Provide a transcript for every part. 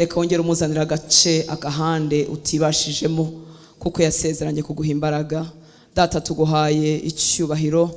reka wongere umuzanira agace agahande utibashijemo kuko yasezeranye kuguha imbaraga. Data tuguhaye icyubahiro,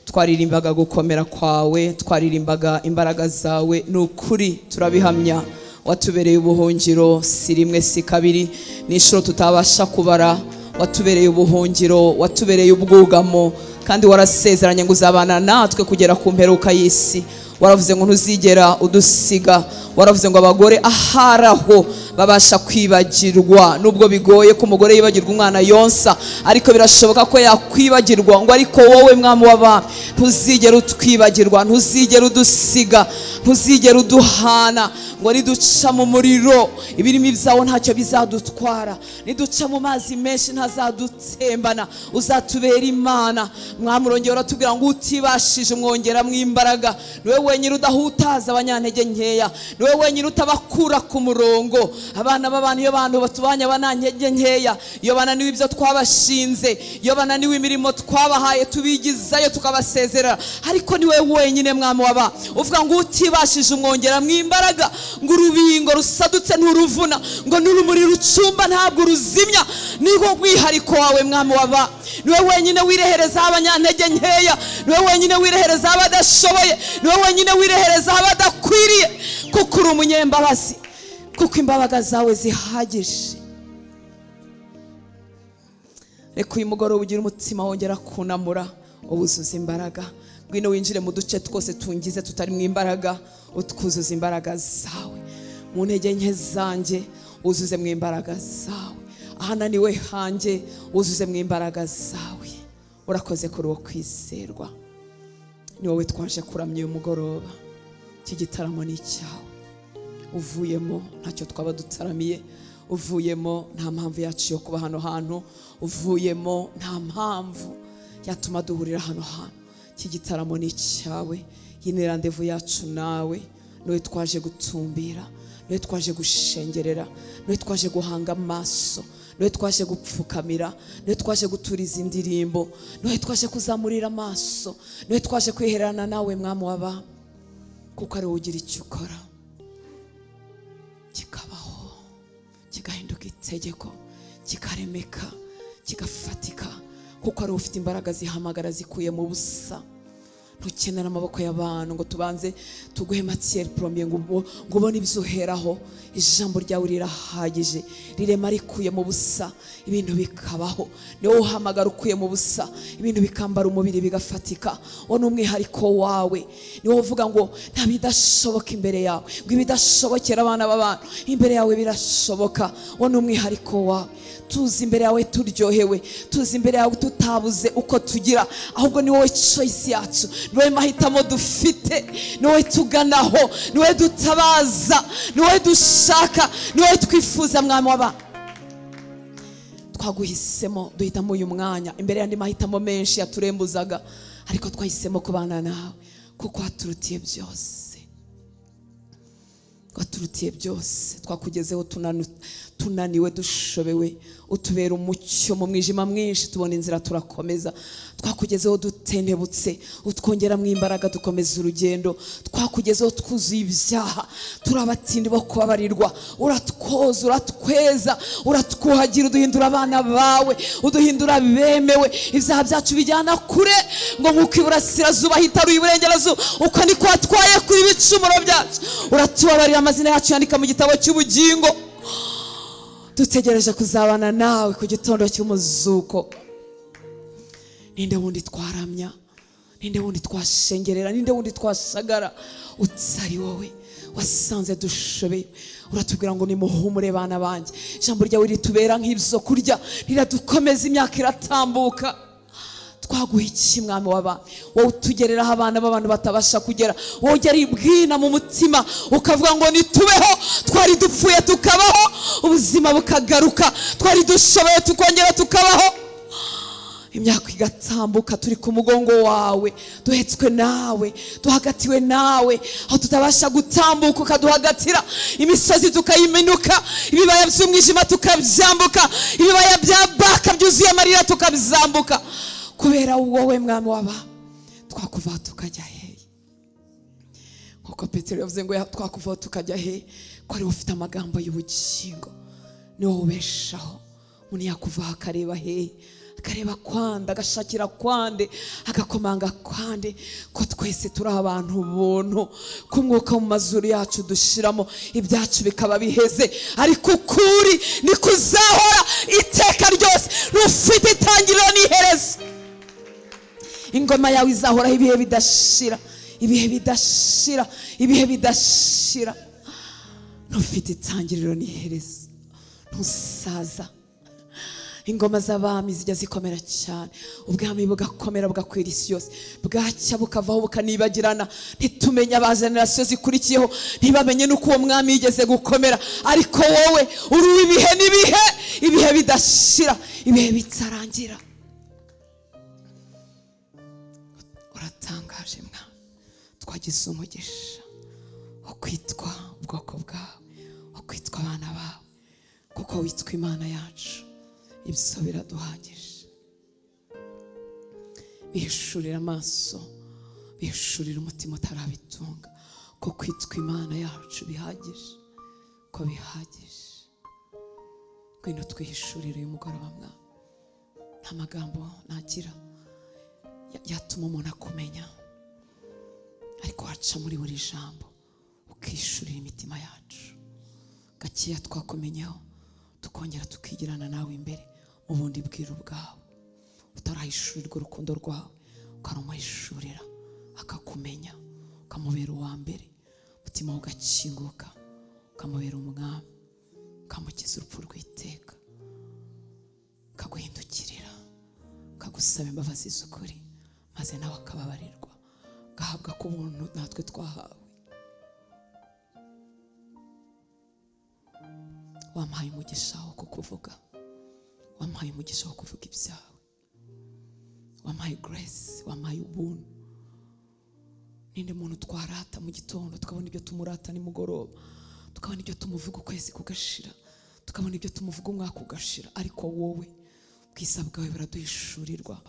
twaririmbaga gukomera kwawe, twaririmbaga imbaraga zawe, nukuri turabihamya watubereye ubuhungiro si rimwe si kabiri n'inshuro tutabasha kubara. Watubereye ubuhungiro, watubereye ubwugamo, kandi warasezeranye ngo uzabana natwe kugera ku mperuka y'isi. Waravuze ngo ntuzigera udusiga, waravuze ngo abagore aharaho babasha kwibagirwa, nubwo bigoye ko umugore yibagirwa umwana yonsa, ariko birashoboka ko yakwibagirwa. Ngo ariko wowe mwami w'abami ntuzigera utwibagirwa, ntuzigera udusiga, ntuzigera uduhana. Ngo niduca mu muriro ibirimi byawo ntacyo bizadutwara, niduca mu mazi menshi ntazadutembana. Uzatubera Imana. Mwami urongera uratubwira ngo utibashije umwongera mw'imbaraga. Niwe wenyine udahutaza abanyantege nkeya, niwe wenyine utabakura ku murongo. Abana b'abantu iyo bantu batubanya abanantege nkeya, iyo bananiwe ibyo twabashinze, iyo bananiwe imirimo twabahaye tubigizayo tukabasezerera, ariko niwe wenyine mwami w'aba uvuga ngo utibashije umwongera mw'imbaraga. Ngo urubingo rusadutse nturuvuna, ngo n'urumuri rucumba ntabwo ruzimya. Niho mwihariko wawe mwami w'aba, niwe wenyine wirehereza abanyantege nkeya, niwe wenyine wirehereza abadashoboye, niwe wenyine wirehereza abadakwiriye, kuko uri umunyembabazi, kuko imbabaga zawe zihagije. Reka uyu mugoroba ugire umutima wongera kunamura, ubuzuza imbaraga. Ngwino winjire mu duce twose tungize tutari mu imbaraga, utwuzuza imbaraga zawe. Mu ntege nke zanjye uzuze mu imbaraga zawe, ahananiwe hanjye uzuze mu imbaraga zawe. Urakoze kuri uwo kwizerwa. Ni wowe twaje kuramya uyu mugoroba. Iki gitaramo ni icyawe. Uvuyemo ntacyo twaba dutaramiye, uvuyemo nta mpamvu yacu yo kuba hano hantu, uvuyemo nta mpamvu yatuma duhurira hano hantu. Iki gitaramo ni icyawe. Iyi ni randevu yacu nawe. Niwe twaje gutumbira, niwe twaje gushengerera, niwe twaje guhanga amaso, niwe twaje gupfukamira, niwe twaje guturiza indirimbo, niwe twaje kuzamurira amaso, niwe twaje kwihererana nawe mwami w'aba, kuko ari wowe ugira icyo ukora kikabaho, kigahinduka itegeko, kikaremeka, kigafatika, kuko ari wowe ufite imbaraga zihamagara zikuye mu busa. Ntukenera amaboko y'abantu ngo tubanze tuguhe matière première ngo ubone ibisuheraho. Ijambo ryawe rirahagije, rirema rikuye mu busa, ibintu bikabaho. Niwe uhamagara ukuye mu busa, ibintu bikambara umubiri bigafatika. Wo n'umwihariko wawe. Niwe uvuga ngo nta bidashoboka imbere yawe, ngo ibidashobokera abana b'abantu imbere yawe birashoboka. Wo n'umwihariko wawe. Tuzi imbere yawe turyohewe, tuzi imbere yawe tutabuze uko tugira, ahubwo ni wowe choice yacu, ni wowe mahitamo dufite, ni wowe tuganaho, ni wowe dutabaza, ni wowe dushaka, ni wowe twifuza mwami w'aba. Twaguhisemo duhitamo uyu mwanya imbere y'andi mahitamo menshi yaturembuzaga, ariko twahisemo kubana nawe kuko waturutiye byose. Waturutiye byose, twakugezeho tunaniwe dushobewe, utubera umucyo mu mwijima mwinshi, tubona inzira turakomeza. Twakugezeho dutendebutse, utwongera mu imbaraga dukomeza urugendo. Twakugezeho twuzuye ibyaha, turabatindi bo kubabarirwa. Uratwoza, uratweza, uratwuhagira, uduhindura abana bawe, uduhindura bemewe. Ibyaha byacu bijyana kure, ngo nk'uko iburasirazuba hitaruye iburengerazuba, uko niko watwaye kuri ibicumuro byacu. Uratubabarira, amazina yacu yandika mu gitabo cy'ubugingo. Dutegereje kuzabana nawe ku gitondo cy'umuzuko. Ninde wundi twaramya, ninde wundi twashengerera, ninde wundi twashagara utari wowe. Wasanze dushobeye, uratubwira ngo nimuhumure bana banjye. Ijambo ryawe ritubera nk'ibyo kurya, riradukomeza, imyaka iratambuka. Twaguha iki mwami w'aba? Wowe utugereraho abana b'abantu batabasha kugera. Wowe ugera ibwina mu mutima ukavuga ngo nitubeho, twari dupfuye tukabaho, ubuzima bukagaruka, twari dushoboye tukongera tukabaho. Imyaka igatambuka, turi ku mugongo wawe, duhetswe nawe, duhagatiwe nawe, aho tutabasha gutambuka ukaduhagatira. Imisozi tukayimenuka, ibibaya by'umwijima tukabyambuka, ibibaya bya Baka byuzuye amarira tukabizambuka. Kubera wowe mwami w'aba, twakuva tukajya he? Nkuko Petero yavuze ngo twakuva tukajya he? kuko ariwe ufite amagambo y'ubugingo, niwe ubeshaho. Umuntu yakuvaho akareba hehe, akareba kwande, agashakira kwande, agakomanga kwande, ko twese turi abantu buntu, ko umwuka mu mazuru yacu dushiramo ibyacu bikaba biheze, ariko ukuri ni kuzahora iteka ryose, rufite itangiriro n'iherezo. Ingoma yawe izahoraho ibihe bidashira, ibihe bidashira, ibihe bidashira, rufite itangiriro n'iherezo, ntusaza. Ingoma z'abami zijya zikomera cyane, ubwami bugakomera bugakwira isi yose, bwacya bukavaho bukanibagirana, ntitumenye abajenerasiyo zikurikiyeho, ntibamenye n'uko uwo mwami yigeze gukomera. Ariko wowe uri ibihe n'ibihe, ibihe bidashira, ibihe bitarangira. Uratangaje mwana, twagize umugisha wo kwitwa ubwoko bwawe, wo kwitwa abana bawe, kuko witwa Imana yacu. Ibyo biraduhagije. Bihishurira amaso, bihishurira umutima utarabitunga, ko kwitwa Imana yacu bihagije, ko bihagije. Ngwino twihishurire uyu mugoroba mwana. Nta magambo nagira yatuma umuntu akumenya, ariko waca muri buri jambo ukishurira imitima yacu. Gakeya twakumenyeho, tukongera tukigirana nawe imbere mu bundi bwiru bwawe. Utarahishurirwa urukundo rwawe, ukarumuhishurira akakumenya, ukamubera uwa mbere, umutima ugakinguka, ukamubera umwami, ukamukiza urupfu rw'iteka, ukaguhindukirira, ukagusaba imbabazi z'ukuri, maze nawe akababarirwa, gahabwa ku buntu natwe twahawe. Wampaye umugisha wo kukuvuga, wampaye umugisha wo kuvuga ibyawe, wampaye grace, wampaye ubuntu. Ninde muntu twarata mu gitondo tukabona ibyo tumurata nimugoroba, tukabona ibyo tumuvuga ukwezi kugashira, tukabona ibyo tumuvuga umwaka ugashira, ariko wowe ubwiza bwawe buraduhishurirwa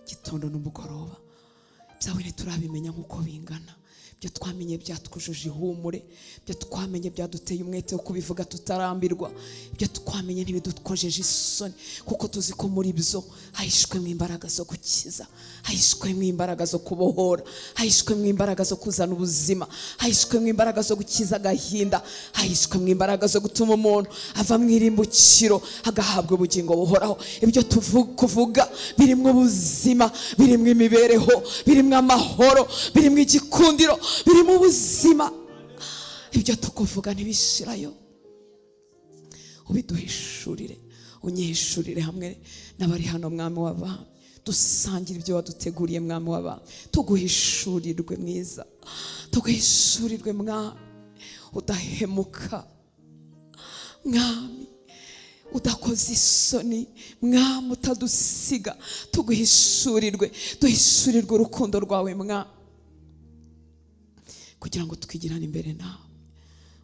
gitondo n'umugoroba. Byawe ntiturabimenya nk'uko bingana, ibyo twamenye byatwujuje ihumure, ibyo twamenye byaduteye umwete wo kubivuga tutarambirwa, ibyo twamenye ntibidutkojeje isoni, kuko tuzi ko muri byo hahishwemo imbaraga zo gukiza, hahishwemo imbaraga zo kubohora, hahishwemo imbaraga zo kuzana ubuzima, hahishwemo imbaraga zo gukiza agahinda, hahishwemo imbaraga zo gutuma umuntu ava mu irimbukiro agahabwa ubugingo buhoraho. Ibyo kuvuga birimo ubuzima, birimo imibereho, birimo amahoro, birimo igikundiro, birimo ubuzima. Ibyo tukuvuga ntibishirayo. Ubiduhishurire, unyihishurire hamwe n'abari hano mwami w'abami, dusangira ibyo waduteguriye mwami w'abami. Tuguhishurirwe mwiza, tuguhishurirwe mwami udahemuka, mwami udakoze isoni, mwami utadusiga. Tuguhishurirwe, duhishurirwe urukundo rwawe mwami, kugira ngo twigirane imbere nawe.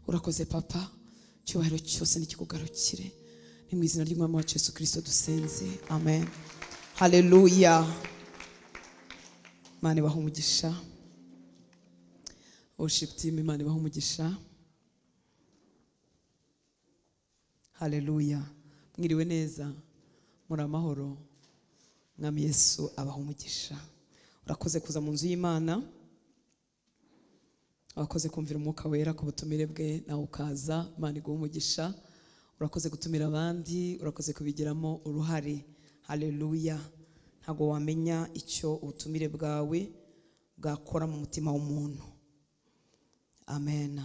Urakoze papa, cyubahiro cyose nikikugarukire, ni mu izina ry'umwami wacu Yesu Kristo dusenze, amen. Haleluya. Imana ibahe umugisha. Worship team, Imana ibahe umugisha. Haleluya. Mwiriwe neza, muri amahoro. Mwami Yesu abahe umugisha. Urakoze kuza mu nzu y'Imana, urakoze kumvira umwuka wera ku butumire bwe nawe ukaza. Imana iguhe umugisha. Urakoze gutumira abandi, urakoze kubigiramo uruhare. Haleluya. Ntago wamenya icyo ubutumire bwawe bwakora mu mutima w'umuntu. Amen.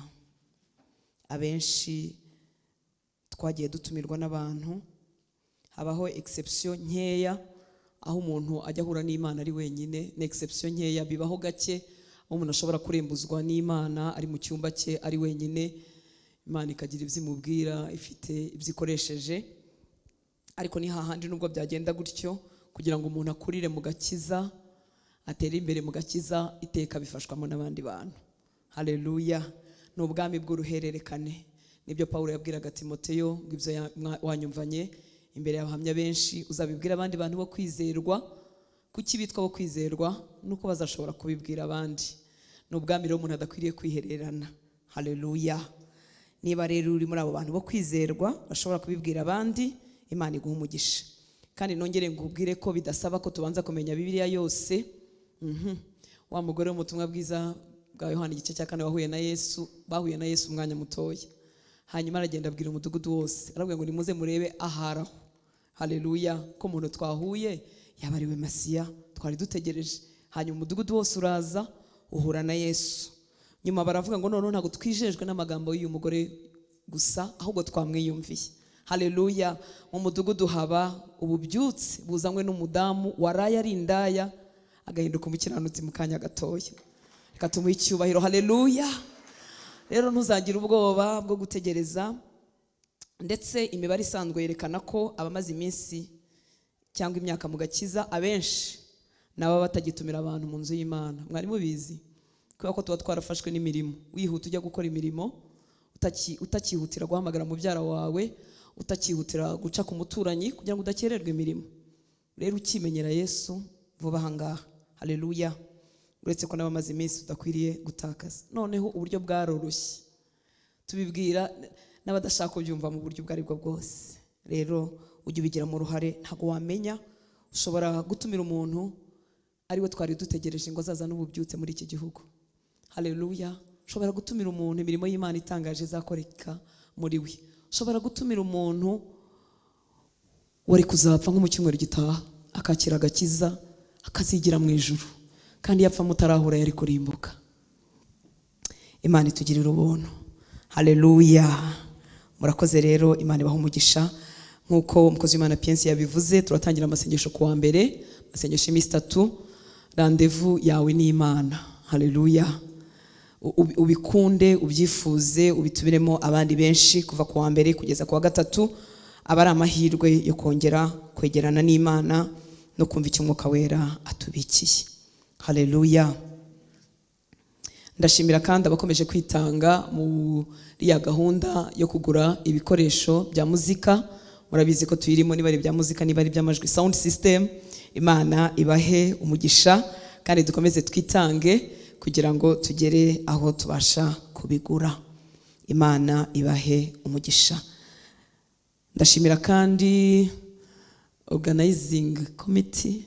Abenshi twagiye dutumirwa n'abantu, habaho exception nkeya aho umuntu ajya ahura n'Imana ari wenyine. Ni exception nkeya, bibaho gake aho umuntu ashobora kurembuzwa n'Imana ari mu cyumba cye ari wenyine, Imana ikagira ibyo imubwira, ifite ibyo ikoresheje. Ariko ni hahandi nubwo byagenda gutyo, kugira ngo umuntu akurire mu gakiza, atere imbere mu gakiza, iteka bifashwamo n'abandi bantu. Haleluya. Ni ubwami bw'uruhererekane. Nibyo Paulo yabwiraga Timoteyo, ngo ibyo wanyumvanye imbere y'abahamya benshi uzabibwira abandi bantu bo kwizerwa. Kuki bitwa bo kwizerwa? Nuko bazashobora kubibwira abandi. Ni ubwami rero umuntu adakwiriye kwihererana. Haleluya. niba rero uri muri abo bantu bo kwizerwa bashobora kubibwira abandi, Imana iguha umugisha. Kandi nongere ngubwire ko bidasaba ko tubanza kumenya Bibiliya yose. Wa mugore w'umutumwa bwiza bwa Yohana igice cya 4 bahuye na Yesu umwanya mutoya, hanyuma aragenda abwira umudugudu wose, arabwira ngo nimuze murebe aharaho. Haleluya, ko umuntu twahuye yabariwe Masiya twari dutegereje. Hanyuma umudugudu wose uraza uhura na Yesu. Nyuma baravuga ngo none ntago twijejwe n'amagambo y'uyu mugore gusa, ahubwo twamwiyumviye. Haleluya, mu mudugudu haba ububyutse buzanywe n'umudamu waraye ari indaya agahinduka umukiranutsi mu kanya gatoya. Reka tumuhe icyubahiro. Haleluya. Rero ntuzagira ubwoba bwo gutegereza, ndetse imibare isanzwe yerekana ko abamaze iminsi cyangwa imyaka mu gakiza abenshi nabo batagitumira abantu mu nzu y'Imana. Mwari mubizi kubera ko tuba twarafashwe n'imirimo, wihuta ujya gukora imirimo, utakihutira guhamagara mubyara wawe, utakihutira guca ku muturanyi kugira ngo udakererwe imirimo. Rero ukimenyera Yesu vuba ahangaha. Haleluya. Uretse ko n'abamaze iminsi udakwiriye gutakaza. Noneho uburyo bwaroroshye tubibwira n'abadashaka kubyumva mu buryo bwari bwo bwose. Rero ujye ubigira mu ruhare. Ntago wamenya, ushobora gutumira umuntu ariwe twari dutegereje ngo azaza n'ububyutse muri iki gihugu. Haleluya. Ushobora gutumira umuntu imirimo y'Imana itangaje izakoreka muri we. Ushobora gutumira umuntu wari kuzapfa nko mu cyumweru gitaha akakira agakiza akazigira mu ijuru, kandi yapfa mutarahura yari kurimbuka. Imana itugirira ubuntu. Haleluya. Murakoze rero, Imana ibaha umugisha. Nkuko umukozi w'Imana Piensi yabivuze, turatangira amasengesho kuwa mbere, amasengesho iminsi 3, rendezvous yawe n'Imana. Haleluya. Ubikunde, ubyifuze, ubitubiremo abandi benshi kuva kuwa mbere kugeza kuwa gatatu. Aba ari amahirwe yo kongera kwegerana n'Imana no kumva icyo Umwuka Wera atubikiye. Haleluya. Ndashimira kandi abakomeje kwitanga muri ya gahunda yo kugura ibikoresho bya muzika. Murabizi ko tuyirimo, niba ari bya muzika, niba ari by'amajwi, sound system. Imana ibahe umugisha kandi dukomeze twitange kugira ngo tugere aho tubasha kubigura. Imana ibahe umugisha. Ndashimira kandi organizing committee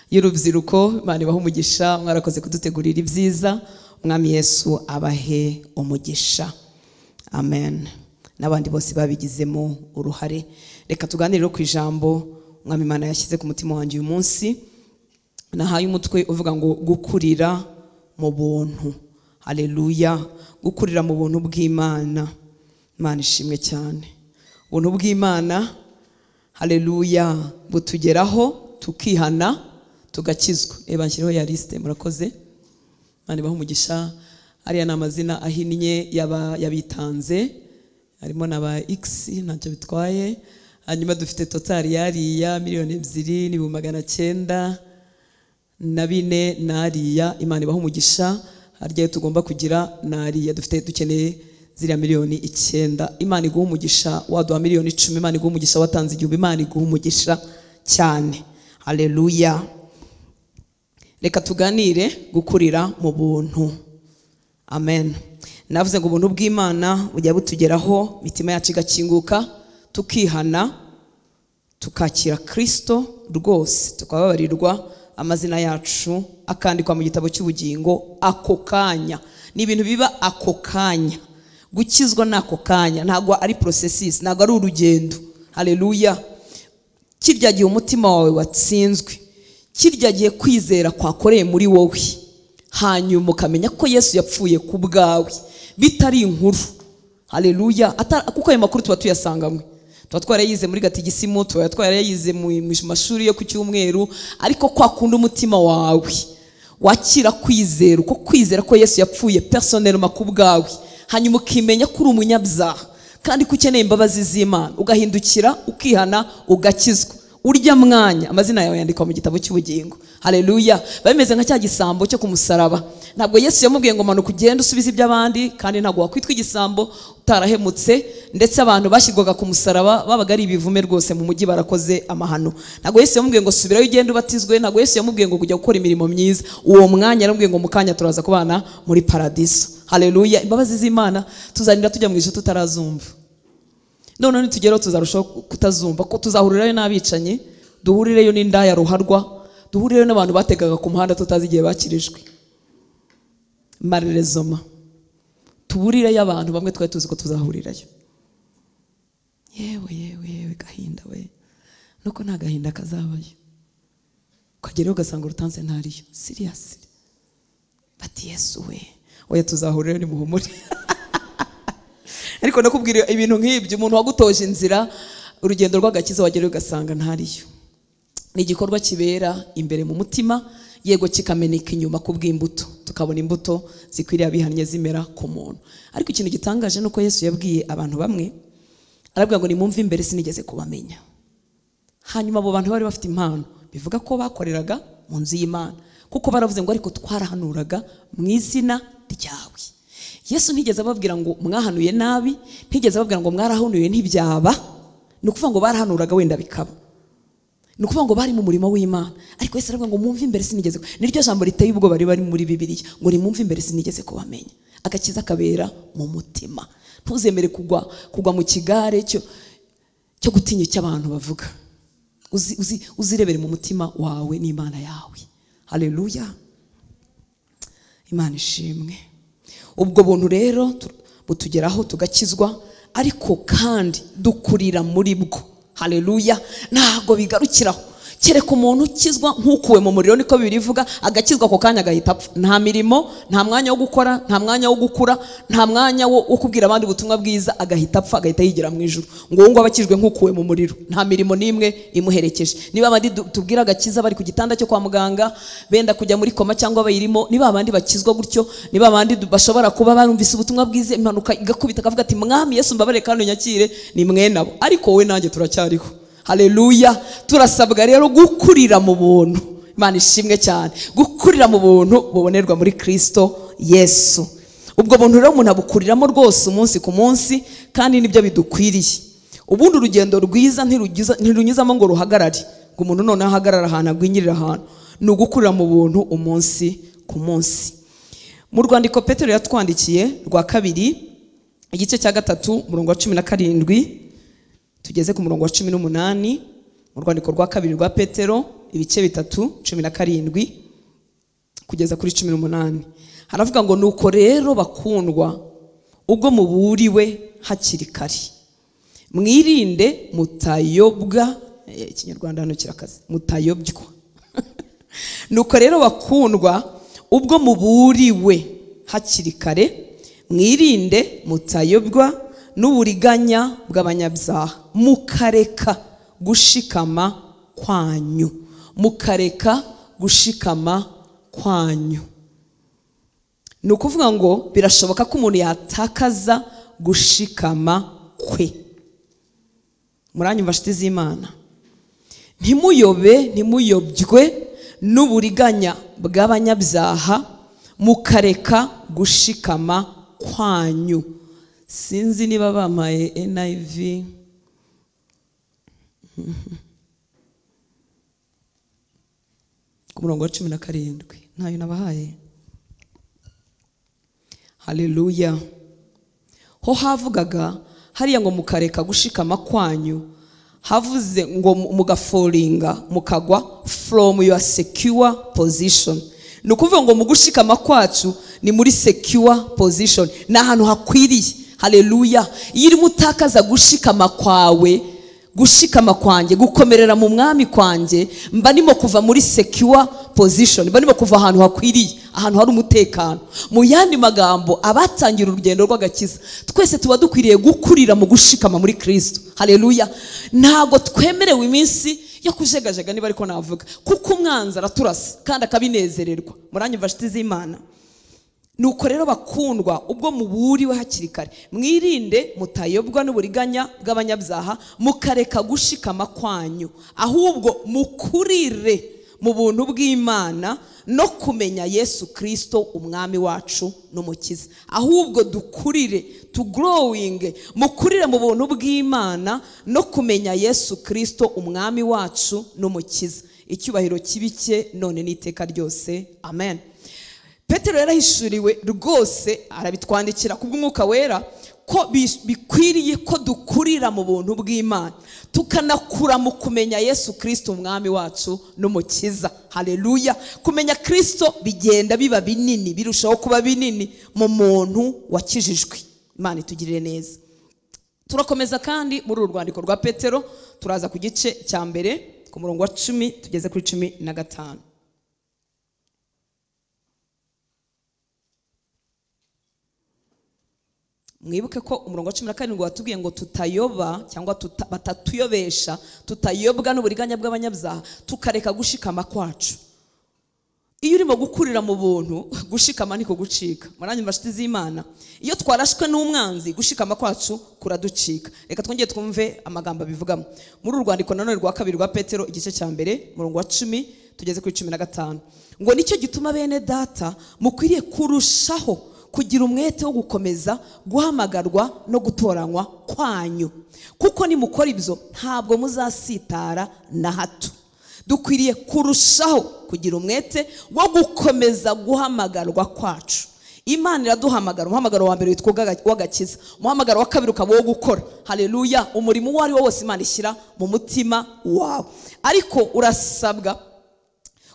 y'urubyiruko. Imana ibahe umugisha, mwarakoze kudutegurira ibyiza. Umwami Yesu abahe umugisha. Amen. N'abandi bose babigizemo uruhare. Reka tuganire ku ijambo Umwami Imana yashyize ku mutima wanjye uyu munsi. Nahaye umutwe uvuga ngo gukurira mu buntu. Haleluya. Gukurira mu buntu bw'Imana. Imana ishimwe cyane. Ubuntu bw'Imana, haleluya, butugeraho tukihana tugakizwa. Nshyiriho ya liste. Murakoze. Imana ibahe umugisha. Ariya n'amazina ahinnye yabitanze, harimo n'aba X ntacyo bitwaye. Hanyuma dufite total yariya 2,294 nariya. Imana ibahe umugisha. Harya tugomba kugira nariya, dukeneye ziriya 9,000,000. Imana iguha umugisha. Waduha 10,000,000. Imana iguha umugisha. Watanze igihugu. Imana iguha umugisha cyane. Haleluya. Reka tuganire gukurira mu buntu. Amen. Navuze ngo ubuntu bw'Imana bujya butugeraho, mitima yacu igakinguka, tukihana, tukakira Kristo rwose, tukababarirwa, amazina yacu akandikwa mu gitabo cy'ubugingo ako kanya. Ni ibintu biba ako kanya. Gukizwa nako kanya, ntago ari processes, ntago ari urugendo. Haleluya. Kirya gihe umutima wawe watsinzwe, kirya gihe kwizera kwakoreye muri wowe, hanyuma ukamenya ko Yesu yapfuye ku bwawe, bitari inkuru. Haleluya. Kuko ayo makuru tuba tuyasanganywe, tuba twarayize muri gatigisimu, tuba twarayize mu mashuri yo ku cyumweru, ariko kwa kundi umutima wawe wakira kwizera, uko kwizera ko Yesu yapfuye personnellement ku bwawe, hanyuma ukimenya ko uri umunyabyaha kandi ko ukeneye imbabazi z'Imana, ugahindukira ukihana ugakizwa. Urya mwanya amazina yawe yandikwa mu gitabo cy'ubugingo. Haleluya. Bameze nka cya gisambo cyo ku musaraba. Ntabwo Yesu yamubwiye ngo manuka ugende usubize iby'abandi, kandi ntabwo wakwitwa igisambo utarahemutse. Ndetse abantu bashyirwaga ku musaraba babaga ari ibivume rwose mu mujyi, barakoze amahano. Ntabwo Yesu yamubwiye ngo subirayo ugende ubatizwe. Ntabwo Yesu yamubwiye ngo kujya gukora imirimo myiza. Uwo mwanya yaramubwiye ngo mukanya turaza kubana muri paradiso. Haleluya. Imbabazi z'Imana tuzanira tujya mu ijuru tutarazumva. None nitugeraho tuzarushaho kutazumva, ko tuzahurirayo n'abicanyi, duhurireyo n'indaya ruharwa, duhurireyo n'abantu bategaga ku muhanda tutazi igihe bakirijwe. Marerezoma. Tuburireyo abantu bamwe twari tuzi ko tuzahurirayo. Yewe gahinda we. Nuko nta gahinda kazabayo. Ukageraho ugasanga urutanze ntariyo. Seriously. Bati Yesu we. Oya tuzahurirayo ni muhumure. Ariko nakubwira ibintu nk'ibyo, umuntu wagutoje inzira urugendo rw'agakiza wagerayo ugasanga ntariyo. Ni igikorwa kibera imbere mu mutima, yego kikameneka inyuma kubw'imbuto, tukabona imbuto zikwiriye abihannye zimera ku muntu. Ariko ikintu gitangaje nuko Yesu yabwiye abantu bamwe, arabwira ngo nimumve imbere sinigeze kubamenya. Hanyuma abo bantu bari bafite impano, bivuga ko bakoreraga mu nzu y'Imana, kuko baravuze ngo ariko twarahanuraga mu izina ryawe. Yesu ntigeze ababwira ngo mwahanuye nabi, ntigeze ababwira ngo mwarahanuye ntibyaba, ni ukuvuga ngo barahanuraga wenda bikaba. Ni ukuvuga ngo bari mu murimo w'Imana, ariko Yesu aravuga ngo mumve imbere sinigeze. Niryo jambo riteye ubwo bari muri Bibiliya, ngo nimumve imbere sinigeze kubamenya. Agakiza kabera mu mutima. Ntuzemere kugwa mu kigare cyo gutinya icyo abantu bavuga. Uzirebere mu mutima wawe n'Imana yawe. Haleluya. Imana ishimwe. Ubwo buntu rero butugeraho tugakizwa, ariko kandi dukurira muri bwo. Haleluya. Ntago bigarukiraho. Kereka umuntu ukizwa nk'ukuwe mu muriro, niko Bibiliya ivuga, agakizwa ako kanya agahita apfa. Nta mirimo, nta mwanya wo gukora, nta mwanya wo gukura, nta mwanya wo kubwira abandi ubutumwa bwiza, agahita apfa, agahita yigira mu ijuru. Ngo abakijwe nk'ukuwe mu muriro, nta mirimo n'imwe imuherekeje. Niba abandi tubwira agakiza bari ku gitanda cyo kwa muganga, benda kujya muri koma cyangwa bayirimo, niba abandi bakizwa gutyo, niba abandi bashobora kuba barumvise ubutumwa bwiza, impanuka igakubita akavuga ati mwami Yesu mbabarire kandi unyakire, ni mwe nabo. Ariko wowe nanjye turacyariho. Haleluya. Turasabwa rero gukurira mu buntu. Imana ishimwe cyane. Gukurira mu buntu bubonerwa muri Kristo Yesu. Ubwo buntu rero umuntu abukuriramo rwose umunsi ku munsi, kandi nibyo bidukwiriye. Ubundi urugendo rwiza ntirunyuzamo ngo ruhagarare, ngo umuntu none ahagarara ahantu agwinyirira ahantu. Ni ugukurira mu buntu umunsi ku munsi. Mu rwandiko Petero yatwandikiye rwa 2 igice cya 3 umurongo wa 17 tugeze ku murongo wa 18, mu rwandiko rwa 2 rwa Petero ibice 3 17 kugeza kuri 18. Haravuga ngo nuko rero bakundwa, ubwo muburiwe hakiri kare, mwirinde mutayobwa. Ikinyarwanda hano kirakaze, mutayobywa. Nuko rero bakundwa, ubwo muburiwe hakiri kare, mwirinde mutayobwa n'uburiganya bw'abanyabyaha, mukareka gushikama kwanyu. Mukareka gushikama kwanyu. Ni ukuvuga ngo birashoboka ko umuntu yatakaza gushikama kwe. Muranyumva nshuti z'Imana? Ntimuyobywe n'uburiganya bw'abanyabyaha, mukareka gushikama kwanyu. Sinzi niba bamaye NIV. Ku murongo wa 17 ntayo nabahaye. Haleluya. Ho havugaga hariya ngo mukareka gushikama kwanyu, havuze ngo mugaforinga, mukagwa from your secure position. Nukuvuga ngo mu gushikama kwacu ni muri secure position, na ahantu hakwiriye. Haleluya. Yiri mutakaza gushikama kwawe, gushikama kwanjye, gukomerera mu mwami kwanjye, mba nimo kuva muri secure position, mba nimo kuva ahantu hakwiriye, ahantu hari umutekano. Mu yandi magambo, abatangira urugendo rw'agakiza twese tuba dukwiriye gukurira mu gushikama muri Kristo. Haleluya. Ntago twemerewe iminsi yo kujegajega, niba ariko navuga, kuko umwanzi araturasa kandi akabinezererwa. Muranyumva nshuti z'Imana? Nuko rero bakundwa, ubwo muburiwe hakiri kare, mwirinde mutayobwa n'uburiganya bw'abanyabyaha, mukareka gushikama kwanyu, ahubwo mukurire mu buntu bw'Imana no kumenya Yesu Kristo umwami wacu n'umukiza. Ahubwo dukurire, to growing, mukurire mu buntu bw'Imana no kumenya Yesu Kristo umwami wacu n'umukiza. Icyubahiro kibike none n'iteka ryose. Amen. Petero yarahishuriwe rwose arabitwandikira kubw'umwuka wera ko bikwiriye ko dukurira mu buntu bw'Imana tukanakura mu kumenya Yesu Kristo umwami wacu n'umukiza. Haleluya. Kumenya Kristo bigenda biba binini, birushaho kuba binini mu muntu wakijijwe. Imana itugirire neza. Turakomeza kandi muri uru rwandiko rwa Petero, turaza ku gice cya mbere ku murongo wa 10 tugeze kuri 15. Mwibuke ko umurongo wa 17 watubwiye ngo tutayoba cyangwa batatuyobesha, tutayobwa n'uburiganya bw'abanyabyaha, tukareka gushikama kwacu. Iyo urimo gukurira mu buntu, gushikama niko gucika. Muranye mbashiti z'Imana, iyo twarashwe n'umwanzi, gushikama kwacu kuraducika. Reka twongeye twumve amagambo bivugamo muri uru rwandiko nanone rwa kabiri rwa Petero igice cya mbere umurongo wa 10 tugeze kuri 15. Ngo nicyo gituma bene data mukwiriye kurushaho kugira umwete wo gukomeza guhamagarwa no gutoranywa kwanyu, kuko nimukora ibyo ntabwo muzasitara na hato. Dukwiriye kurushaho kugira umwete wo gukomeza guhamagarwa kwacu. Imana iraduhamagara. Umuhamagaro wa mbere witwa w'agakiza, umuhamagaro wa kabiri ukaba wo gukora. Haleluya. Umurimo uwo ari wo wose Imana ishyira mu mutima wawe, ariko urasabwa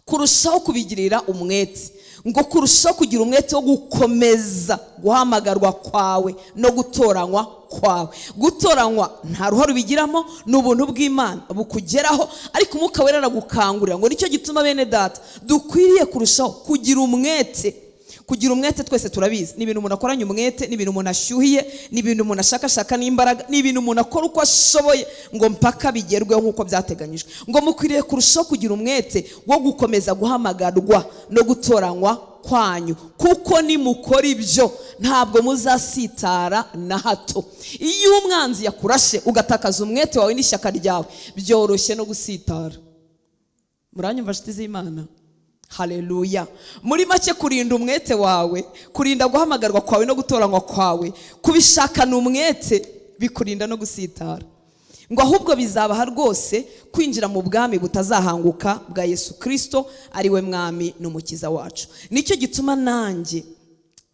kurushaho kubigirira umwete. Ngo kurushaho kugira umwete wo gukomeza guhamagarwa kwawe no gutoranywa kwawe. Gutoranywa nta ruhare ubigiramo, n'ubuntu bw'Imana bukugeraho, ariko umwuka wera aragukangurira. Ngo nicyo gituma bene data dukwiriye kurushaho kugira umwete. Kugira umwete twese turabizi, ni ibintu umuntu akoranye umwete, ni ibintu umuntu ashyuhiye, ni ibintu umuntu ashakashaka n'imbaraga, ni ibintu umuntu akora uko ashoboye ngo mpaka bigerweho nk'uko byateganyijwe. Ngo mukwiriye kurushaho kugira umwete wo gukomeza guhamagarwa no gutoranywa kwanyu, kuko nimukora ibyo ntabwo muzasitara na hato. Iyo umwanzi yakurashe ugatakaza umwete wawe n'ishyaka ryawe, byoroshye no gusitara. Muranyumva nshuti z'Imana? Haleluya. Muri make kurinda umwete wawe, kurinda guhamagarwa kwawe no gutoranywa kwawe, kubishakana umwete bikurinda no gusitara. Ngo ahubwo bizabaha rwose kwinjira mu bwami butazahanguka bwa Yesu Kristo ari we mwami n'umukiza wacu. Nicyo gituma nanjye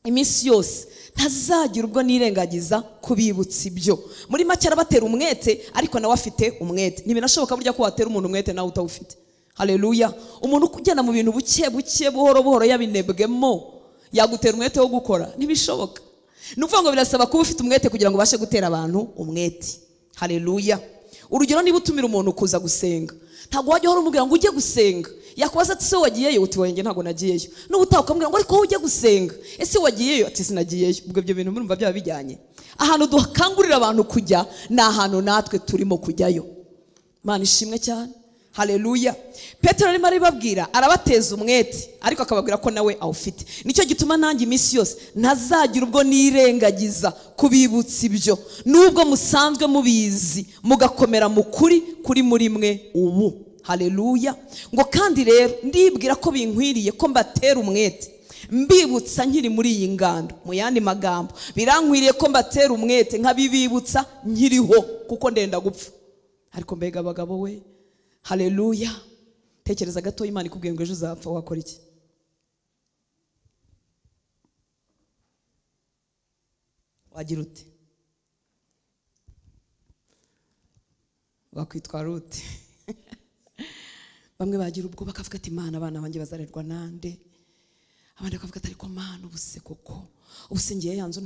iminsi yose ntazagira ubwo nirengagiza kubibutsa ibyo. Muri make arabatera umwete, ariko nawe afite umwete. Ntibinashoboka burya ko watera umuntu umwete nawe utawufite. Haleluya. Umuntu kugenda mu bintu buke buke buhoro buhoro yabinebwemo, yagutera umwete wo gukora? Ntibishoboka. Nuvuga ngo birasaba kuba ufite umwete kugira ngo ubashe gutera abantu umwete. Haleluya. Urugero, niba utumira umuntu kuza gusenga, ntabwo wajya hora umubwira ngo ujye gusenga. Yakubaza ati se wagiyeyo? Uti wenge ntabwo nagiyeyo. N'ubutaha ukamubwira ngo ariko ujye gusenga. Ese wagiyeyo? Ati sinagiyeyo. Ubwo ibyo bintu murumva byaba bijyanye. Ahantu dukangurira abantu kujya ni ahantu natwe turimo kujyayo. Imana ishimwe cyane. Haleluya. Petero arimo aribabwira, arabateza umwete, ariko akababwira ko nawe awufite. Nicyo gituma nanjye iminsi yose ntazagira ubwo nirengagiza kubibutsa ibyo, nubwo musanzwe mubizi mugakomera mu kuri muri mwe ubu. Haleluya. Ngo kandi rero ndibwira ko binkwiriye ko mbatera umwete mbibutsa nkiri muri iyi ngando. Mu yandi magambo, birankwiriye ko mbatera umwete nkabibibutsa nkiriho, kuko ndenda gupfa. Ariko mbega abagabo we, haleluya. Tekereza gato, Imana ikubwiye ngo ejo uzapfa, wakora iki? Wagira ute? Wakwitwara ute? Bamwe bagira ubwo bakavuga ati Imana, abana banjye bazarerwa nande? Abandi bakavuga ati ariko Mana, ubuse koko ubuse ngiye yanzu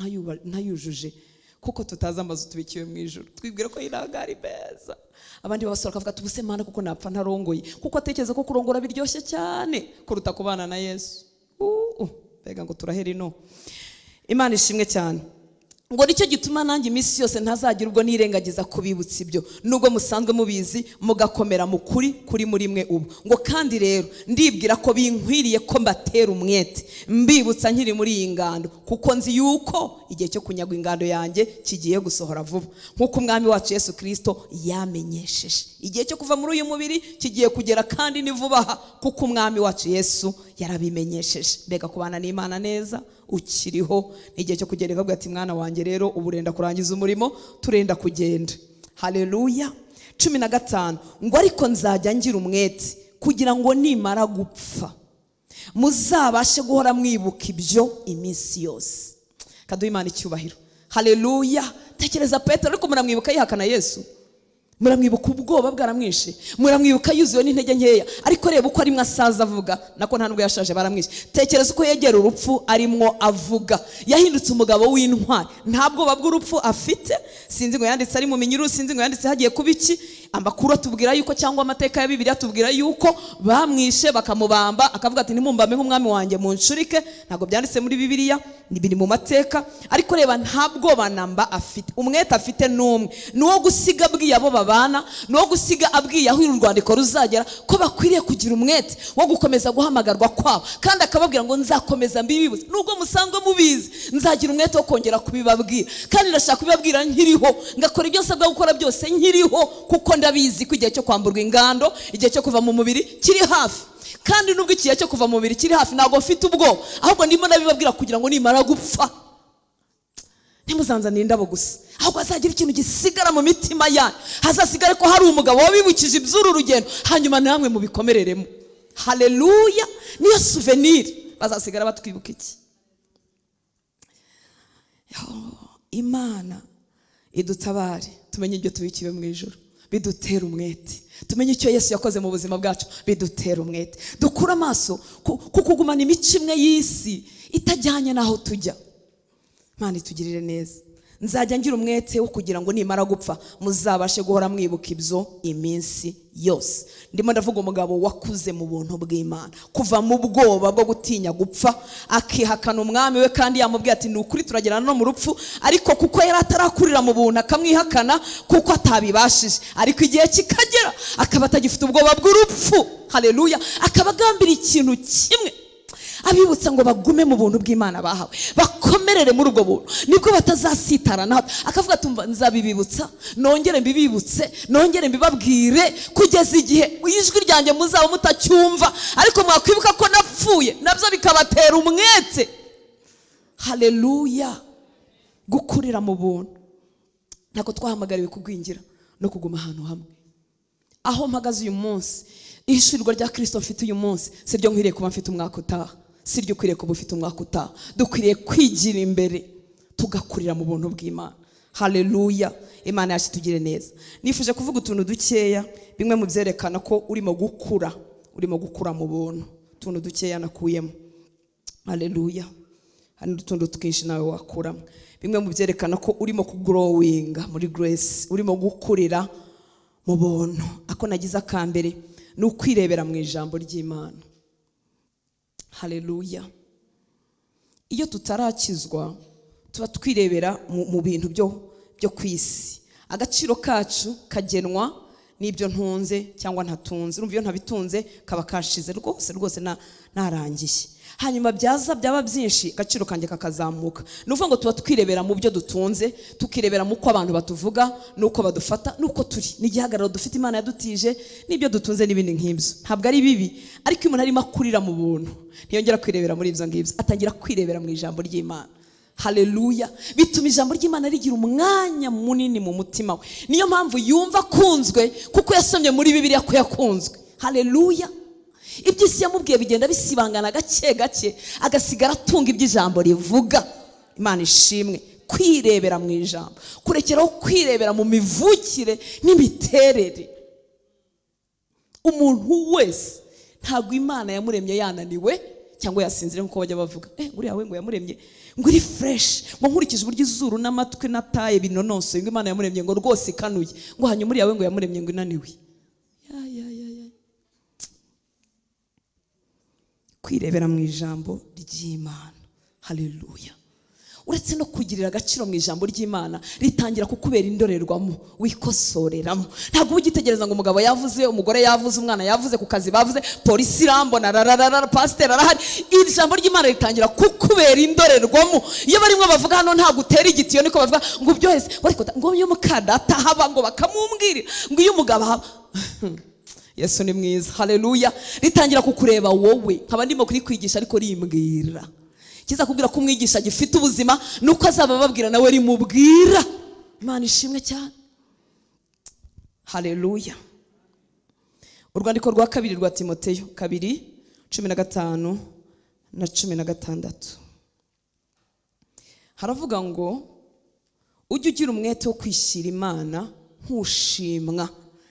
ntayujuje, kuko tutazi amazu tubikiwe mu ijuru, twibwira ko irangari beza. Abandi babasora kavuga ati ubuse Mana, kuko napfa ntarongoye, kuko atekereza ko kurongora biryoshye cyane kuruta kubana na Yesu. Bega ngo turahera ino. Imana ishimwe cyane. Ngo nicyo gituma nanjye iminsi yose ntazagira ubwo nirengagiza kubibutsa ibyo, nubwo musanzwe mubizi mugakomera mu kuri muri mwe ubu. Ngo kandi rero ndibwira ko binkwiriye ko mbatera umwete mbibutsa nkiri muri iyi ngando, kuko nzi yuko igihe cyo kunyagwa ingando yanjye kigiye gusohora vuba, nk'uko umwami wacu Yesu Kristo yamenyesheje. Igihe cyo kuva muri uyu mubiri kigiye kugera, kandi ni vuba, kuko umwami wacu Yesu yarabimenyesheje. Mbega kubana n'Imana neza ukiriho, n'igihe cyo kugera akavuga ati mwana wanjye rero uburenda kurangiza umurimo, turenda kugenda. Haleluya. 15. Ngo ariko nzajya ngira umwete kugira ngo nimara gupfa muzabashe guhora mwibuka ibyo iminsi yose. Kaduha Imana icyubahiro. Haleluya. Tekereza Petero ariko muramwibuka yihakana Yesu, muramwibuka ubwoba bwaramwishe, muramwibuka yuzuye n'intege nkeya, ariko reba uko arimwe asaza avuga, nako nta nubwo yashaje baramwishe. Tekereza uko yegera urupfu arimwo avuga, yahindutse umugabo w'intwari, nta bwoba bw'urupfu afite. Sinzi ngo yanditse ari mu minyururu, sinzi ngo yanditse hagiye kuba iki. Amakuru atubwira yuko cyangwa amateka ya Bibiliya atubwira yuko bamwishe bakamubamba, akavuga ati ntimumbame nk'umwami wanjye munshurike. Ntabwo byanditse muri Bibiliya, ni biri mu mateka. Ariko reba nta bwoba namba afite, umwete afite n'umwe, nuwo gusiga abwiye abo babana, nuwo gusiga abwiye aho urwandiko ruzagera ko bakwiriye kugira umwete wo gukomeza guhamagarwa kwabo, kandi akababwira ngo nzakomeza mbibibuze nubwo musanzwe mubizi, nzagira umwete wo kongera kubibabwira, kandi ndashaka kubibabwira nkiriho, ngakora ibyo nsabwa gukora byose nkiriho, kuko ndabizi ko igihe cyo kwamburwa ingando, igihe cyo kuva mu mubiri kiri hafi. Kandi nubwo igihe cyo kuva mu mubiri kiri hafi, ntabwo mfite ubwoba, ahubwo ndimo nabibabwira kugira ngo nimara gupfa ntimuzanzanire indabo gusa, ahubwo hazagira ikintu gisigara mu mitima yanyu, hazasigare ko hari umugabo wabibukije iby'uru rugendo, hanyuma namwe mubikomereremo. Haleluya. Niyo souvenir bazasigara batwibuka iki. Imana idutabare, tumenye ibyo tubikiwe mu ijuru, bidutera umwete. Tumenye icyo Yesu yakoze mu buzima bwacu, bidutera umwete. Dukura amaso kukugumana imico imwe y'isi itajyanye naho tujya. Imana itugirire neza. Nzajya ngira umwete wo kugira ngo nimara gupfa muzabashe guhora mwibuka ibyo iminsi yose. Ndimo ndavuga umugabo wakuze mu buntu bw'Imana, kuva mu bwoba bwo gutinya gupfa, akihakana umwami we, kandi yamubwiye ati ni ukuri turagerana no mu rupfu, ariko kuko yari atarakurira mu buntu akamwihakana kuko atabibashije, ariko igihe kikagera akaba atagifite ubwoba bw'urupfu. Haleluya. Akaba agambira ikintu kimwe, abibutsa ngo bagume mu buntu bw'Imana bahawe, bakomerere muri ubwo buntu, nibwo batazasitara naho. Akavuga ati nzabibibutsa, nongere mbibibutse, nongere mbibabwire, kugeza igihe ijwi ryanjye muzaba mutacyumva, ariko mwakwibuka ko napfuye, nabyo bikabatera umwete. Haleluya. Gukurira mu buntu. Ntabwo twahamagariwe kugwingira no kuguma ahantu hamwe. Aho mpagaze uyu munsi, ishurirwa rya Kristo mfite uyu munsi, siryo nkwiriye kuba mfite umwaka utaha, siryo ukwiriye kuba ufite umwaka utaha. Dukwiriye kwigira imbere tugakurira mu buntu bw'Imana. Haleluya. Imana yacu tugire neza. Nifuje kuvuga utuntu dukeya, bimwe mu byerekana ko urimo gukura mu buntu. Utuntu dukeya nakuyemo. Haleluya. Hari utuntu twinshi nawe wakuramo. Bimwe mu byerekana ko urimo kugrowinga muri grace, urimo gukurira mu buntu. Ako nagize akambere ni ukwirebera mu ijambo ry'Imana. Haleluya. Iyo tutarakizwa tuba twirebera mu bintu byo kwisi. Agaciro kacu kagenwa n'ibyo ntunze cyangwa ntatunze. Urumva iyo ntabitunze kaba kashize rwose narangiye. Hanyuma byaba byinshi, agaciro kanjye kakazamuka. Nuvuga ngo tuba twirebera mu byo dutunze, tukirebera mu ko abantu batuvuga, nuko badufata, nuko turi, n'igihagararo dufite Imana yadutije, n'ibyo dutunze n'ibindi nk'ibyo. Ntabwo ari bibi, ariko umuntu arimo akurira mu buntu, ntiyongera kwirebera muri ibyo ngibyo, atangira kwirebera mu ijambo ry'Imana. Haleluya. Bituma ijambo ry'Imana rigira umwanya munini mu mutima we. Niyo mpamvu yumva akunzwe, kuko yasomye muri Bibiliya ko yakunzwe. Haleluya. Iby'isi yamubwiye bigenda bisibangana gake gake, agasigara atunga iby'ijambo rivuga. Imana ishimwe. Kwirebera mu ijambo, kurekeraho kwirebera mu mivukire n'imiterere. Umuntu wese ntabwo Imana yamuremye yananiwe cyangwa yasinzire nkuko bajya bavuga. Uriya we ngo yamuremye ngo iri fresh, ngo nkurikije uburyo izuru n'amatwi nataye binonosoye, ngo Imana yamuremye ngo rwose ikanuye, ngo hanyuma uriya we ngo yamuremye ngo inaniwe. Kwirebera mu ijambo ry'Imana. Haleluya. Uretse no kugirira agaciro mu ijambo ry'Imana, ritangira kukubera indorerwamo wikosoreramo. Ntabwo ugitegereza ngo umugabo yavuze, umugore yavuze, umwana yavuze, ku kazi bavuze, polisi irambona, pastor arahari. Iri jambo ry'Imana ritangira kukubera indorerwamo. Iyo barimo bavuga hano ntabwo utera igitiyo, niko bavuga ngo byoheze, ngo iyo mukadata haba ngo bakamumbwirira, ngo iyo umugabo haba. Yesu ni mwiza. Haleluya. Ritangira kukureba wowe, nkaba ndimo kuri kwigisha ariko rimbwira. Kiza kubwira ko umwigisha gifite ubuzima nuko azaba babwira nawe rimubwira. Imana ishimwe cyane. Haleluya. Urwandiko rwa kabiri rwa Timoteyo 2:15 na 16 haravuga ngo ujye ugira umwete wo kwishyira Imana nkushimwa.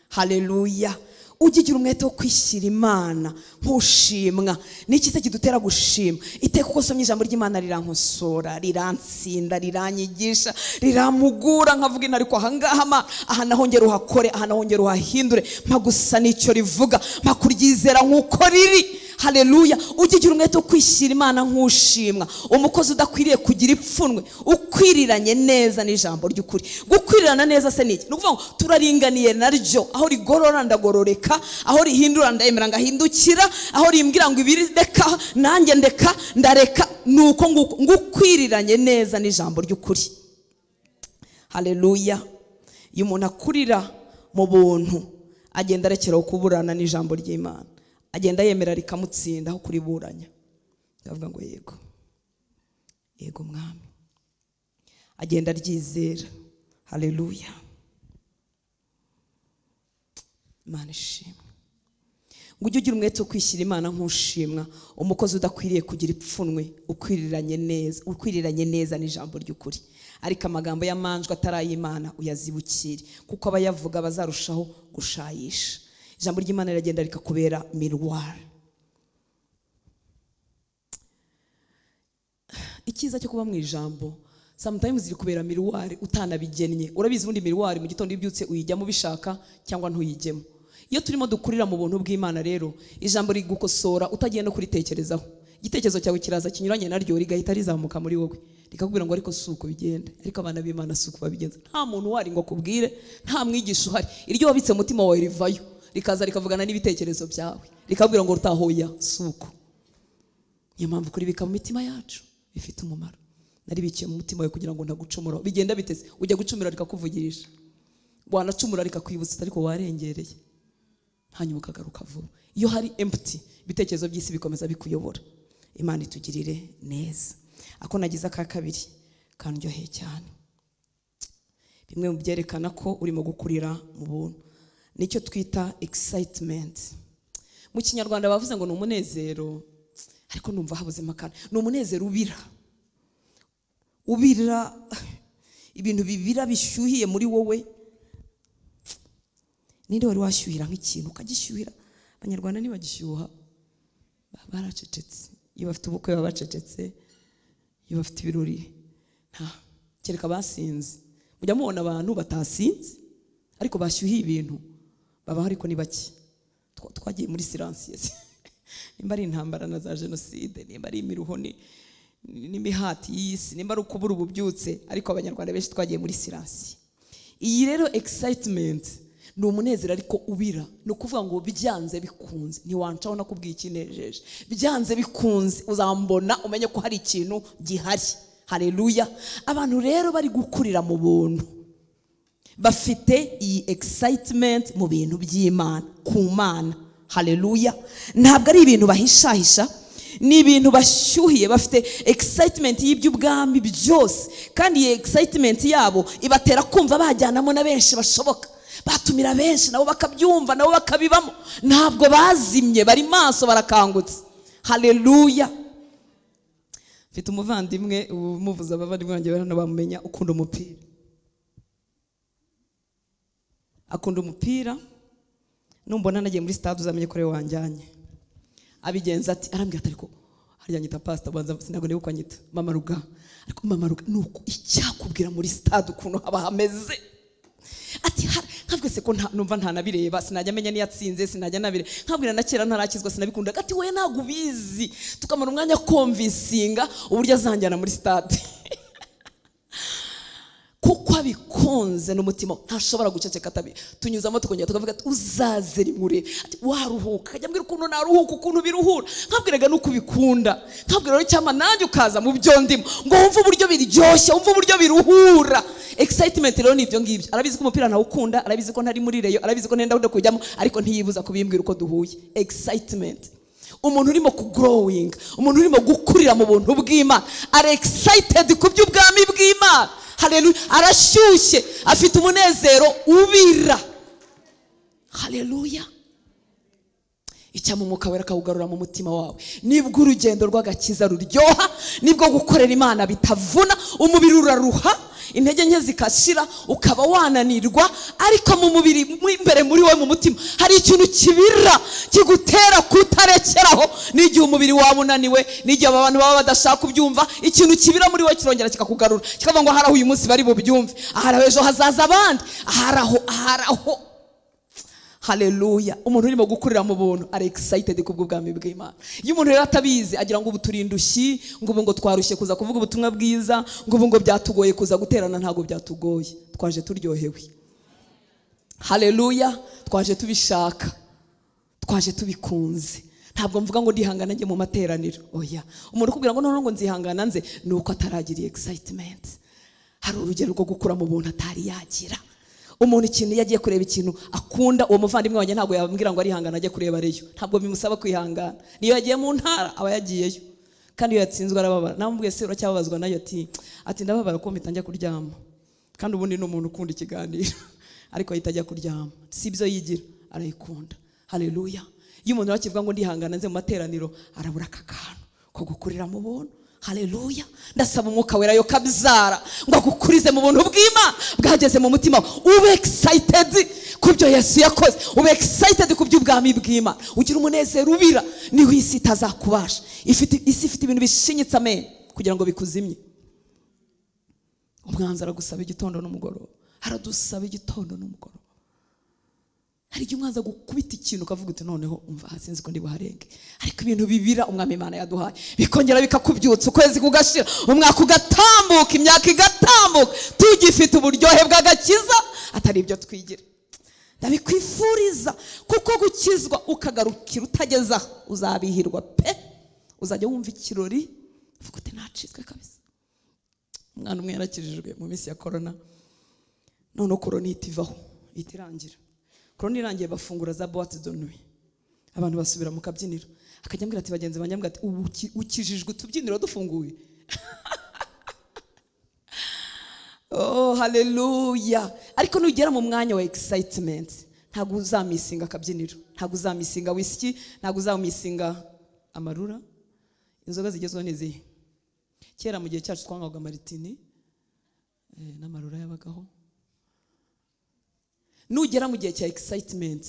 Haleluya. Ujye ugira umwete wo kwishyira Imana nkushimwa. Niki se kidutera gushima? Iteka uko somye ijambo ry'Imana rirankosora, riransinda, riranyigisha, riramugura nkavuga ina ariko aha nahongera uhakore, aha nahongera uhahindure, mpagusa nicyo rivuga, mpakuryizera nkuko riri. Haleluya. Ujye ugira umwete wo kwishyira Imana nkushimwa. Umukozi udakwiriye kugira ipfunwe, ukwiriranye neza n'ijambo ry'ukuri. Gukwirirana neza se niki? Nukuvuga ngo turaringaniye naryo, aho rigorora ndagororeka, aho rihindura ndemera ngahindukira, aho rimbwira ngo ibiri ndeka nanjye ndeka ndareka. Nuko ngukwiriranye neza n'ijambo ry'ukuri. Haleluya. Iyo umuntu akurira mu buntu agenda arekeraho kuburana n'ijambo ry'Imana, agenda yemera rikamutsinda aho kuriburanya. Ndavuga ngo yego, yego mwami. Agenda aryizera. Haleluya. Imana ishimwe. Ngo ujye ugira umwete wo kwishyira Imana nkushimwa, umukozi udakwiriye kugira ipfunwe, ukwiriranye neza n'ijambo ry'ukuri. Ariko amagambo y'amanjwe atarayimana uyazibukire, kuko abayavuga bazarushaho gushayisha. Ijambo ry'Imana riragenda rikakubera miroir. Ikiza cyo kuba mu ijambo sometimes rikubera miroir utanabigennye. Urabizi ubundi miroir mu gitondo ibyutse uyijyamo bishaka cyangwa ntuyijyemo. Iyo turimo dukurira mu buntu bw'Imana rero, ijambo rigukosora utagiye no kuritekerezaho. Igitekerezo cyawe kiraza kinyuranye naryo rigahita rizamuka muri wowe, rikakubwira ngo ariko suko bigenda. Ariko abana b'Imana suko babigenza. Nta muntu wari ngo kubwire, nta mwigisha uhari. Iryo wabitse mutima wawe rivayo, rikaza rikavugana n'ibitekerezo byawe, rikabwira ngo rutahoya suko. Niyo mpamvu kuri bika mu mitima yacu bifite umumaro. Naribikiye mu mutima wawe kugira ngo ntagucumura. Bigenda biteze, ujya gucumura rikakuvugirisha, wanacumura rikakwibutsa ariko warengereye, hanyuma ukagaruka vuba. Iyo hari empty, ibitekerezo by'isi bikomeza bikuyobora. Imana itugirire neza. Ako nagize aka kabiri kanryoheye cyane. Bimwe mu byerekana ko urimo gukurira mu buntu nicyo twita excitement. Mu Kinyarwanda bavuze ngo ni umunezero, ariko numva habuze makana. Ni umunezero ubira ibintu bibira bishyuhiye muri wowe. Ninde wari washyuhira nk'ikintu ukagishyuhira? Abanyarwanda ntibagishyuha, baracecetse. Iyo bafite ubukwe baba bacecetse, iyo bafite ibirori kereka basinze. Mujya mubona abantu batasinze ariko bashyuhiye ibintu, babaho ariko ni bake. Twagiye muri silencieux. Nimba ari intambara na za genocide, nimba ari imiruho n'imihati y'isi, nimba ari ukubura ububyutse, ariko abanyarwanda benshi twagiye muri silencieux. Iyi rero excitement ni umunezero ariko ubira. Ni ukuvuga ngo byanze bikunze ntiwancaho nakubwiye ikinejeje, byanze bikunze uzambona umenye ko hari ikintu gihari. Haleluya. Abantu rero bari gukurira mu buntu bafite iyi excitement mu bintu by'Imana, ku Mana. Haleluya. Ntabwo ari ibintu bahishahisha, ni ibintu bashyuhiye. Bafite excitement y'iby'ubwami byose, kandi iyi excitement yabo ibatera kumva bajyanamo na benshi bashoboka, batumira benshi nabo bakabyumva, nabo bakabibamo. Ntabwo bazimye, bari maso, barakangutse. Haleluya. Mfite umuvandimwe umuvuza abavandimwe banjye barana bamumenya, ukunda umupira. Akunda umupira. Numbona nagiye muri stade uzamenye ko rewe wanjyanye. Abigenza ati, arambwira ati ariko harya nyita pastor banza sinago nibuka nyita Mama Ruga. Ariko Mama Ruga nuko icyakubwira muri stade ukuntu haba hameze. Ati nkabwe se ko numva ntanabireba, sinajya menya ni yatsinze, sinajya nabire. Nkabwira na kera ntarakizwa sinabikunda. Ati we ntago bizi. Tukamara umwanya convincinga uburyo azanjyana muri stade. Kuko abikunze n'umutima ntashobora guceceka atabi. Tunyuzamo tukongera tukavuga ati uzaze rimure. Ati waruhuka. Kajya mbwira ukuntu naruhuka, ukuntu biruhura. Nkabwiraga nuko ubikunda. Nkabwira rero cyama nanjye ukaza mu byo ndimo ngo wumve uburyo biryoshye, wumve uburyo biruhura. Excitement rero ni ibyo ngibyo. Arabizi ko umupira ntawukunda, arabizi ko ntari muri reyo, arabizi ko nenda kujyamo, ariko ntiyibuza kubimbwira uko duhuye. Excitement. Umuntu urimo kugrowing, umuntu urimo gukurira mu buntu bw'Imana, are excited ku by'ubwami bw'Imana. Haleluya. Arashyushye, afite umunezero ubira. Haleluya. icyama umwuka wera akawugarura mu mutima wawe. Nibwo urugendo rw'agakiza ruryoha, nibwo gukorera Imana bitavuna, umubiri uraruha, intege nke zikashira, ukaba wananirwa, ariko mu mubiri imbere muri wowe mu mutima hari ikintu kibira kigutera kutarekeraho. N'igihe umubiri wawe unaniwe, n'igihe abantu baba badashaka kubyumva, ikintu kibira muri wowe kirongera kikakugarura, kikavuga ngo aharaho uyu munsi bari bubyumve, aharaho ejo hazaza abandi, aharaho. Haleluya. Umuntu urimo gukurira mu buntu ari excited kubw'ubwami bw'Imana. Iyo umuntu rero atabizi agira ngo ubu turindushyi, ngo ubu ngo twarushye kuza kuvuga ubutumwa bwiza, ngo ubu ngo byatugoye kuza guterana. Ntago byatugoye, twaje turyohewe. Haleluya. Twaje tubishaka, twaje tubikunze. Ntabwo mvuga ngo ndihangana njye mu materaniro, oya. Umuntu ukubwira ngo none ngo nzihangana nze, nuko ataragiriye excitement. Hari urugero rwo gukura mu buntu atari yagira. Umuntu ikintu yagiye kureba ikintu akunda, uwo muvandimwe wanjye ntabwo yabambwira ngo arihangana ajye kureba Reyo. Ntabwo bimusaba kwihangana. Niyo yagiye mu ntara aba yagiyeyo. Kandi iyo yatsinzwe arababara. Namubwiye se uracyababazwa nayo? Ati ndababara ko mpita njya kuryama. Kandi ubundi ni umuntu ukunda ikiganiro. Ariko ahita ajya kuryama. Si ibyo yigira, arayikunda. Haleluya. Iyo umuntu arakivuga ngo ndihangana nze mu materaniro, arabura akakantu ko gukurira mu buntu. Haleluya. Ndasaba umwuka wera yo kabyara ngo agukurize mu buntu bw'Imana bwageze mu mutima. Ube excited kubyo Yesu yakoze, ube excited kubyo ubwami bw'Imana, ugira umunezero ubira. Niho isi itazakubasha. Isi ifite ibintu bishinyitse amen kugira ngo bikuzimye. Umwanzi aragusaba igitondo n'umugoroba, aradusaba igitondo n'umugoroba. Hari igihe umwanzi gukubita ikintu ukavuga uti noneho umva sinzi ko ndi buharenge, ariko ibintu bibira umwami Imana yaduhaye bikongera bikakubyutsa, ukwezi kugashira, umwaka ugatambuka, imyaka igatambuka, tugifite uburyohe bw'agakiza atari ibyo twigira. Ndabikwifuriza, kuko gukizwa ukagarukira utageza uzabihirwa pe. Uzajya wumva ikirori uvuga uti nacitswe kabisa. Umwana umwe yarakijijwe mu minsi ya corona, none corona itivaho itirangira. Corona irangiye bafungura za boîte de nuit, abantu basubira mu kabyiniro. Akajya ambwira ati bagenzi banjye, ambwira ati ubu ukijijwe tubyiniro dufunguye. Oh haleluya. Ariko nugera mu mwanya wa excitement ntago uzamisinga akabyiniro, ntago uzamisinga whisky, ntago uzamisinga amarura. Inzoga zigezweho nizihe? Kera mu gihe cyacu twanywaga maritini n'amarura yabagaho. Nugera mu gihe cya excitement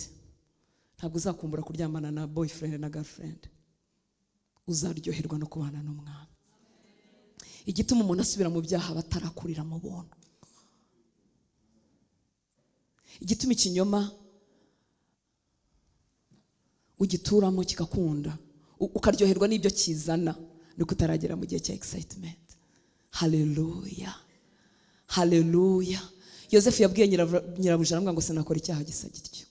ntabwo uzakumbura kuryamana na boyfriend na girlfriend, uzaryoherwa no kubana n'umwana. Igituma umuntu asubira mu byaha batarakurira mu buntu, igituma ikinyoma ugituramo kigakunda ukaryoherwa n'ibyo kizana, nuko utaragera mu gihe cya excitement. Haleluya. Haleluya. Yosefu yabwiye nyirabuja aramubwira ngo sinakora icyaha gisa gityo,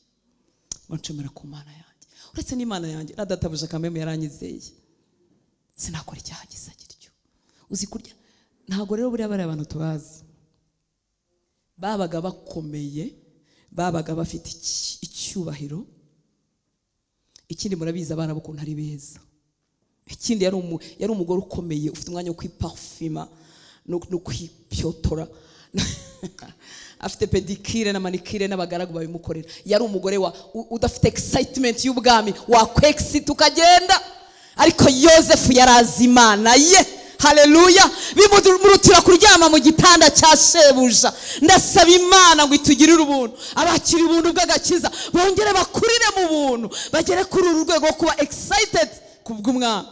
wancomera ku Mana yanjye. Uretse n'Imana yanjye na databuja kameme yaranyizeye, sinakora icyaha gisa gityo. Uzi kurya ntago rero buriya bari abantu tubazi, babaga bakomeye, babaga bafite icyubahiro. Ikindi murabiza abana bukuntu ari beza. Ikindi yari umugore ukomeye, ufite umwanya wo kwiparfuma no kwipyotora. Afite pedicure na manicure n'abagaragu babimukorera. Yari umugore udafite excitement y'ubwami, wakwexit ukagenda. Ariko Yosefu yarazi Imana ye. Haleluya. Bimurutira kuryama mu gitanda cya shebuja. Ndasaba Imana ngo itugirire ubuntu, abakiri ubuntu bw'agakiza bongere bakurire mu buntu, bagere kuri uru rwego rwo kuba excited kubw'umwami,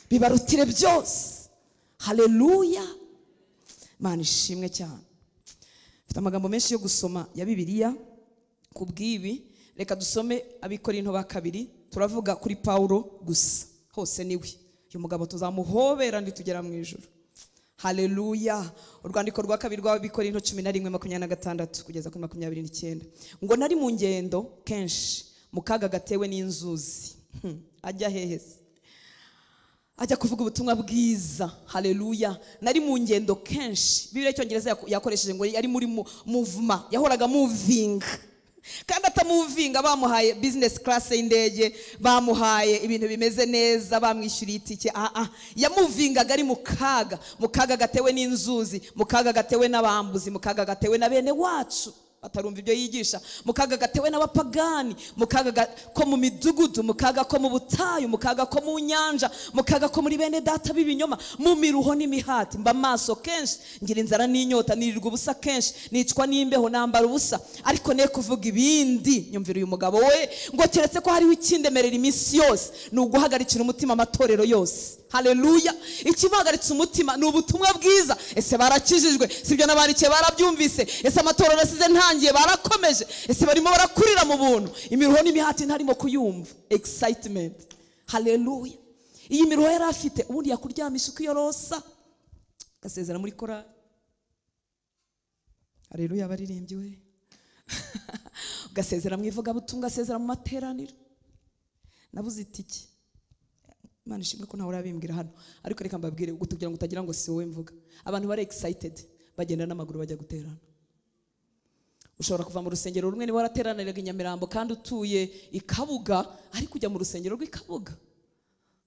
bibarutire byose. Haleluya. Imana ishimwe cyane. Mfite amagambo menshi yo gusoma ya Bibiliya kubw'ibi. Reka dusome Abikorinto ba kabiri. Turavuga kuri Paulo gusa, hose niwe. Uyu mugabo tuzamuhobera nditugera mu ijuru. Haleluya. Urwandiko rwa kabiri rwa Abikorinto 11:26 kugeza kuri 29. Ngo nari mu ngendo kenshi mu kaga gatewe n'inzuzi. Ajya hehese, ajya kuvuga ubutumwa bwiza. Haleluya. Nari mu ngendo kenshi. Bibiliya y'Icyongereza yakoresheje ngo yari muri movement, yahoraga moving. Kandi atamuvinga bamuhaye business class y'indege, bamuhaye ibintu bimeze neza, bamwishyuriye itike. Yamuvingaga ari mu kaga gatewe n'inzuzi, mu kaga gatewe n'abambuzi, mu kaga gatewe na bene wacu atarumva ibyo yigisha, mu kaga gatewe n'abapagani, mu kaga ko mu midugudu, mu kaga ko mu butayu, mu kaga ko mu nyanja, mu kaga ko muri bene data b'ibinyoma, mu miruho n'imihati mba maso kenshi, ngira inzara n'inyota, nirirwa ubusa kenshi, nicwa n'imbeho, nambara ubusa, ariko ne kuvuga ibindi. Nyumvira uyu mugabo we ngo keretse ko hariho ikindemerera iminsi yose, ni uguhagarikira umutima amatorero yose. Haleluya. Ikimuhagaritse umutima ni ubutumwa bwiza. Ese barakijijwe? Sibyo nabarikiye barabyumvise? Ese amatorero nasize ntangiye barakomeje? Ese barimo barakurira mu buntu? Imiruho n'imihati ntarimo kuyumva. Excitement. Haleluya. Iyi miruho yari afite ubundi yakuryamisha ukiyorosa, gasezera muri korali. Haleluya baririmbyi we. Gasezera mu ivugabutumwa, gasezera mu materaniro. Nabuze itiki. Imana ishimwe ko ntawe urabimbwira hano, ariko reka mbabwire kugira ngo utagira ngo si wowe mvuga. Abantu bari excited bagenda n'amaguru bajya guterana. Ushobora kuva mu rusengero rumwe niba warateraniraga i Nyamirambo kandi utuye i Kabuga, ariko ujya mu rusengero rw'i Kabuga.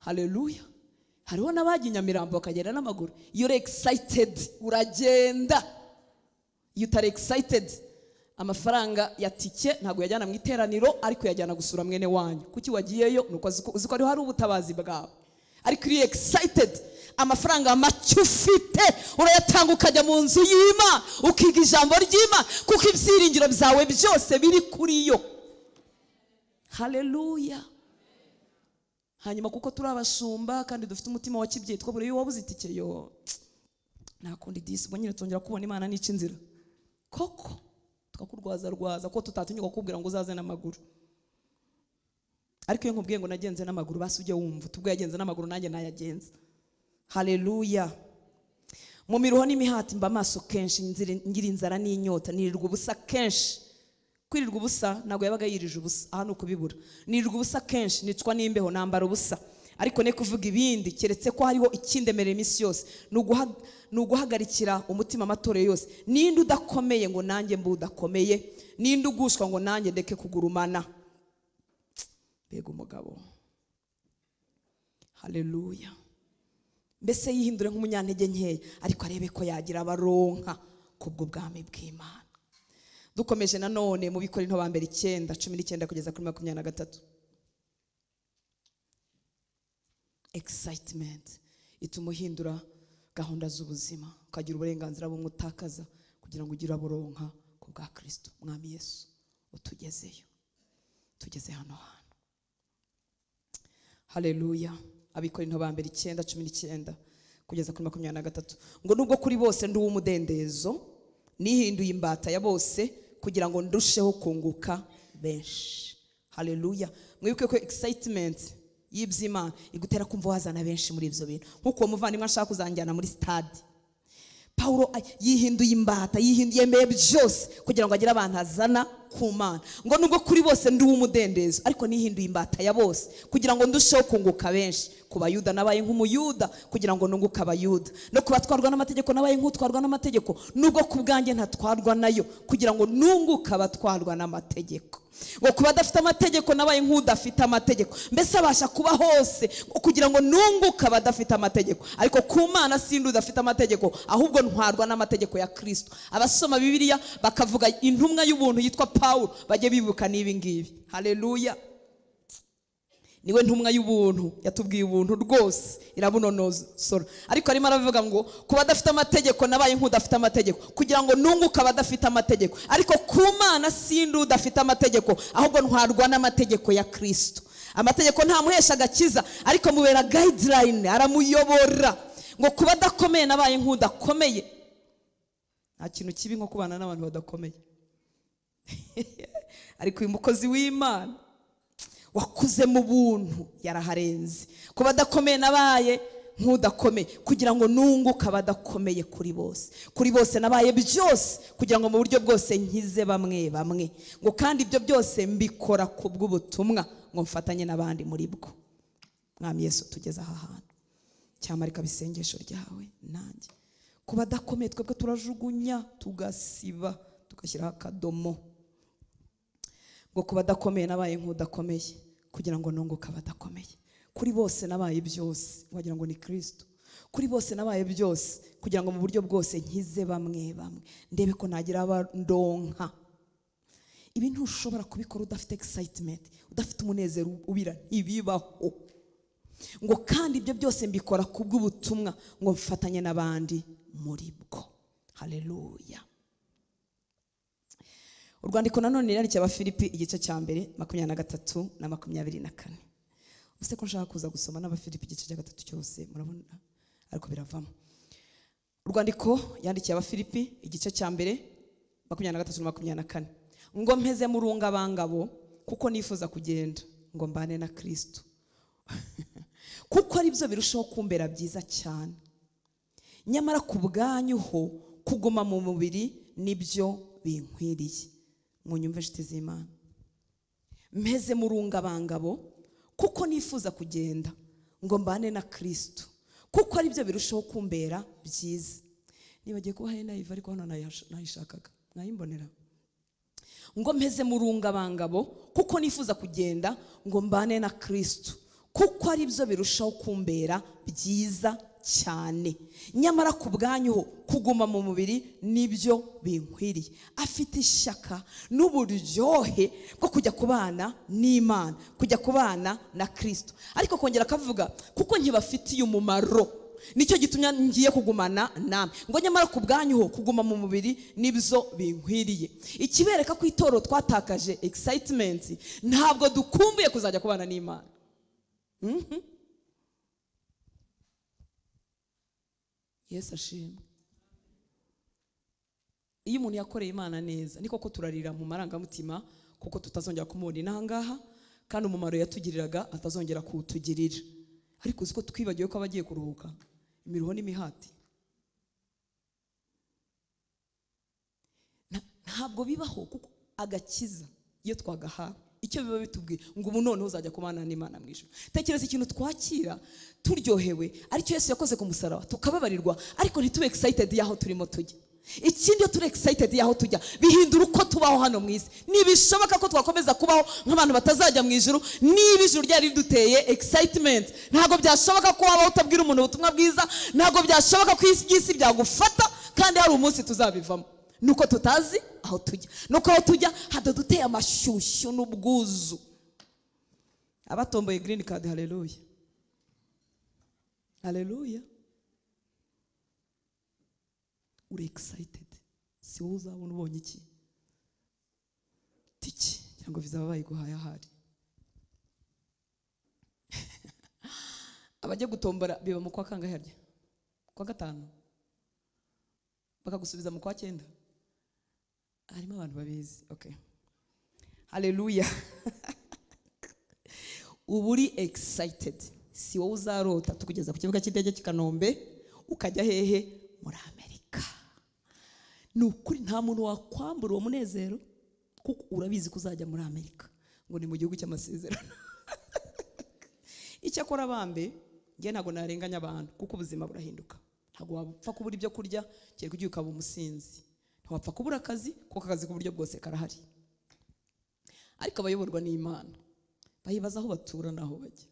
Haleluya. Hariho n'abagiye i Nyamirambo bakagenda n'amaguru. You're excited uragenda. You are excited, amafaranga ya tike ntago yajyana mu iteraniro, ariko yajyana gusura mwene wanyu. Kuki wagiyeyo? Nuko uziko ari hari ubutabazi bwawe. Ariko uri excited, amafaranga make ufite urayatanga ukajya mu nzu y'Imana ukiga ijambo ry'Imana, kuko ibyiringiro byawe byose biri kuri yo. Haleluya. Hanyuma kuko turi abashumba kandi dufite umutima wa kibyitwa, buri wabuze itike yo nakundi disi bo nyine tongera kubona Imana n'iki nzira koko tukakurwaza ko tutatinyuka kubwira ngo uzaze n'amaguru. Ariko iyo nkubwiye ngo nagenze n'amaguru, basi ujye wumva tubwo yagenze n'amaguru nanjye nayagenze. Haleluya. Mu miruho n'imihati mba maso kenshi, ngira inzara n'inyota, nirirwa ubusa kenshi. Kwirirwa ubusa ntago yabaga yirije ubusa, aha nuko bibura. Nirirwa ubusa kenshi, nicwa n'imbeho, nambara ubusa, ariko ne kuvuga ibindi keretse ko hariho ikindemerera iminsi yose, nuguhagarikira umutima amatorero yose. Ninde udakomeye ngo nanjye mbu udakomeye? Ninde ugushwa ngo nanjye ndeke kugurumana? Bega umugabo. Haleluya. Mbese yihindure nk'umunyantege nkeya, ariko arebe ko yagira abaronka kubwo bwami bw'Imana. Dukomeje nanone mu Bikorinto ba mbere 9:19 kugeza kuri 23. Excitement ituma uhindura gahunda z'ubuzima, ukagira uburenganzira bumwe utakaza kugira ngo ugire aburonka ku bwa Kristo Mwami Yesu utugezeyo, tugeze hano hantu. Haleluya. Abikorinto ba mbere 9:19 kugeza kuri 23 ngo nubwo kuri bose ndi uw'umudendezo, nihinduye imbata ya bose kugira ngo ndusheho kunguka benshi. Haleluya. Mwibuke ko excitement y'iby'Imana igutera kumva wazana benshi muri ibyo bintu. Nkuko umuvandimwe ashaka kuzanjyana muri stade, Paulo yihinduye imbata, yihinduye mbere byose kugira ngo agire abantu azana ku Mana. Ngo nubwo kuri bose ndi uw'umudendezo, ariko nihinduye imbata ya bose kugira ngo ndusheho kunguka benshi. Ku Bayuda nabaye nk'umuyuda kugira ngo nunguke Abayuda, no kubatwarwa n'amategeko nabaye nk'utwarwa n'amategeko, nubwo ku bwanjye ntatwarwa nayo kugira ngo nunguke abatwarwa n'amategeko. Ngo kuba adafite amategeko nabaye nk'udafite amategeko, mbese abasha kuba hose kugira ngo nunguke abadafite amategeko. Ariko ku Mana sindi udafite amategeko, ahubwo ntwarwa n'amategeko ya Kristo. Abasoma Bibiliya bakavuga intumwa y'ubuntu yitwa Paulo bajye bibuka n'ibi ngibi. Haleluya. Niwe ntumwa y'ubuntu, yatubwiye ubuntu rwose irabunonosora. Ariko arimo aravuga ngo kuba adafite amategeko nabaye nk'udafite amategeko kugira ngo nunguke abadafite amategeko. Ariko ku Mana sindi udafite amategeko, ahubwo ntwarwa n'amategeko ya Kristo. Amategeko ntamuhesha agakiza, ariko mubera guideline, aramuyobora. Ngo kuba adakomeye nabaye nk'udakomeye. Nta kintu kibi nko kubana n'abantu badakomeye. Ariko uyu mukozi w'Imana wakuze mu buntu yaraharenze. Kuba adakomeye nabaye nk'udakomeye kugira ngo nunguke abadakomeye kuri bose. Kuri bose nabaye byose kugira ngo mu buryo bwose nkize bamwe bamwe. Ngo kandi ibyo byose mbikora ku bw'ubutumwa ngo mfatanye n'abandi muri bwo. Mwami Yesu tugeze aha hantu, cyamarika bisengesho ryawe nanjye. Kuba adakomeye twebwe turajugunya tugasiba tugashyiraho akadomo. Ngo kuba adakomeye nabaye nk'udakomeye kugira ngo nunguke abadakomeye. Kuri bose nabaye byose wagira ngo ni Kristo. Kuri bose nabaye byose kugira ngo mu buryo bwose nkize bamwe bamwe, ndebe ko nagira abandonka ibintu ushobora kubikora udafite excitement, udafite umunezero ubira ntibibaho. Ngo kandi ibyo byose mbikora kubw'ubutumwa ngo mfatanye n'abandi muri bwo. Haleluya. Urwandiko nanone yandikiye Abafilipi igice cya mbere 23 na 24. Use ko nshaka kuza gusoma n'Abafilipi igice cya 3 cyose murabona ariko biravamo. Urwandiko yandikiye Abafilipi igice cya mbere 23 na 24. Ngo mpeze murunga bangabo kuko nifuza kugenda ngo mbane na Kristo. Kuko ari byo birushaho kumbera byiza cyane. Nyamara ku bwanyu ho kuguma mu mubiri nibyo binkwiriye. Munyumve nshuti z'Imana. Mpeze murunga bangabo kuko nifuza kugenda ngo mbane na Kristo. Kuko ari byo birushaho kumbera byiza. Nibagiye kuba hena iva ariko hano nayishakaga. Mwayimbonera. Ngo mpeze murunga bangabo kuko nifuza kugenda ngo mbane na Kristo. Kuko ari byo birushaho kumbera byiza cyane. Nyamara ku bwanyu kuguma mu mubiri nibyo binkwiriye. Afite ishyaka n'uburyohe bwo kujya kubana n'Imana, kujya kubana na Kristo. Ariko kongera akavuga kuko nkibafitiye umumaro, nicyo gitumya ngiye kugumana namwe. Ngo nyamara ku bwanyu kuguma mu mubiri nibyo binkwiriye. Ikibereka ko itoro twatakaje excitement, ntabwo dukumbuye kuzajya kubana n'Imana. Yesu ashimwe. Iyo umuntu yakoreye Imana neza niko ko turarira mu marangamutima kuko tutazongera kumubona inahangaha kandi umumaro yatugiriraga atazongera kuwutugirira. Ariko uziko twibagiwe ko abagiye kuruhuka imiruho n'imihati. Ntabwo bibaho kuko agakiza iyo twagaha icyo biba bitubwiye ngo ubu none uzajya kubana n'Imana mwisho. Tekereza ikintu twakira turyohewe aricyo Yesu yakoze ku musaraba tukababarirwa ariko ntitube excited yaho turimo tujya. Ikindi yo turi excited yaho tujya bihindura uko tubaho hano mu isi. Nibishoboka ko twakomeza kubaho nk'abantu batazajya mu ijuru niba ijuru ryari riduteye excitement. Ntago byashoboka ko waba utabwira umuntu ubutumwa bwiza, ntago byashoboka ko isi byagufata kandi hari umunsi tuzabivamo. Nuko tutazi aho tujya. Nuko aho tujya hadaduteye amashyushyu n'ubwuzu. Abatomboye green card, haleluya. Haleluya. Uri excited. Si wowe uzabona ubonye iki? Tiki cyangwa visa bayiguhaye ahari. Abajya gutombora biba mu kwa kangahe harya? Kwa gatanu. Bakagusubiza mu kwa 9. Harimo abantu babizi. Okay. Haleluya. Uburi excited. Si wowe uzarota tukugeza ku kibuga cy'indege cy'Ikanombe ukajya hehe muri Amerika. Nukuri nta muntu wakwambura uwo munezero kuko urabizi kuzajya muri Amerika ngo ni mu gihugu cy'amasezerano. Icyakora bambe nge ntago narenganya abantu kuko ubuzima burahinduka. Ntago wapfa kubura ibyo kurya cyere kugiye ukaba umusinzi. Ntawapfa kubura akazi kuko akazi ku buryo bwose karahari. Ariko abayoborwa n'Imana bayibaza aho batura naho bajya.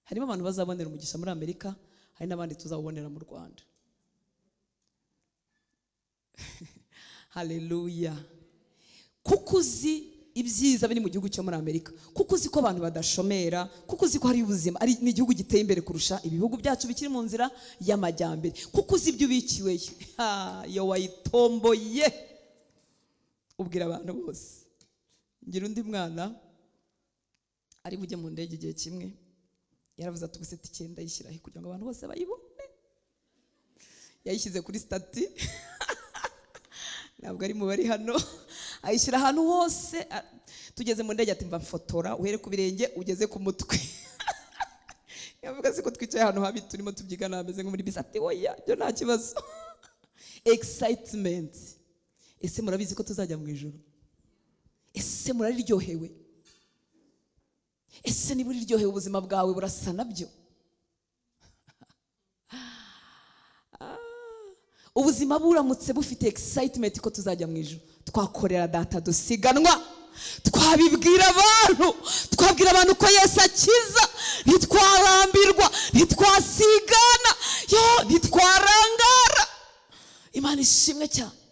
Harimo abantu bazabonera umugisha muri Amerika, hari n'abandi tuzabonera mu Rwanda. Haleluya. Kuko uzi ibyiza biri mu gihugu cyo muri Amerika, kuko uzi ko abantu badashomera, kuko uzi ko hari ubuzima, ari ni igihugu giteye imbere kurusha ibihugu byacu bikiri mu nzira y'amajyambere, kuko uzi ibyo bikiweye. Yo wayitomboye. Ubwira abantu bose. Ngira undi mwana ari bujye mu ndege igihe kimwe, yaravuze ati ubuse tike ndayishyiraho kugira ngo abantu bose bayibone. Yayishyize kuri stati. Ntabwo ari mu bari hano. Ayishyira ahantu hose. Tugeze mu ndege ati mva mfotora uhere ku birenge ugeze ku mutwe. Yavuga se ko twicaye ahantu habi turimo tubyigana ameze nko muri bisi. Ati oya byo nta kibazo. Excitement. Ese murabizi ko tuzajya mu ijuru? Ese murariryohewe? Ese niba uriryohewe ubuzima bwawe burasa nabyo? Ubuzima buramutse bufite excitement ko tuzajya mu ijuru, twakorera data dusiganwa, twabibwira abantu, twabwira abantu ko Yesu akiza, ntitwarambirwa, ntitwasigana, yo ntitwarangara. Imana ishimwe cyane.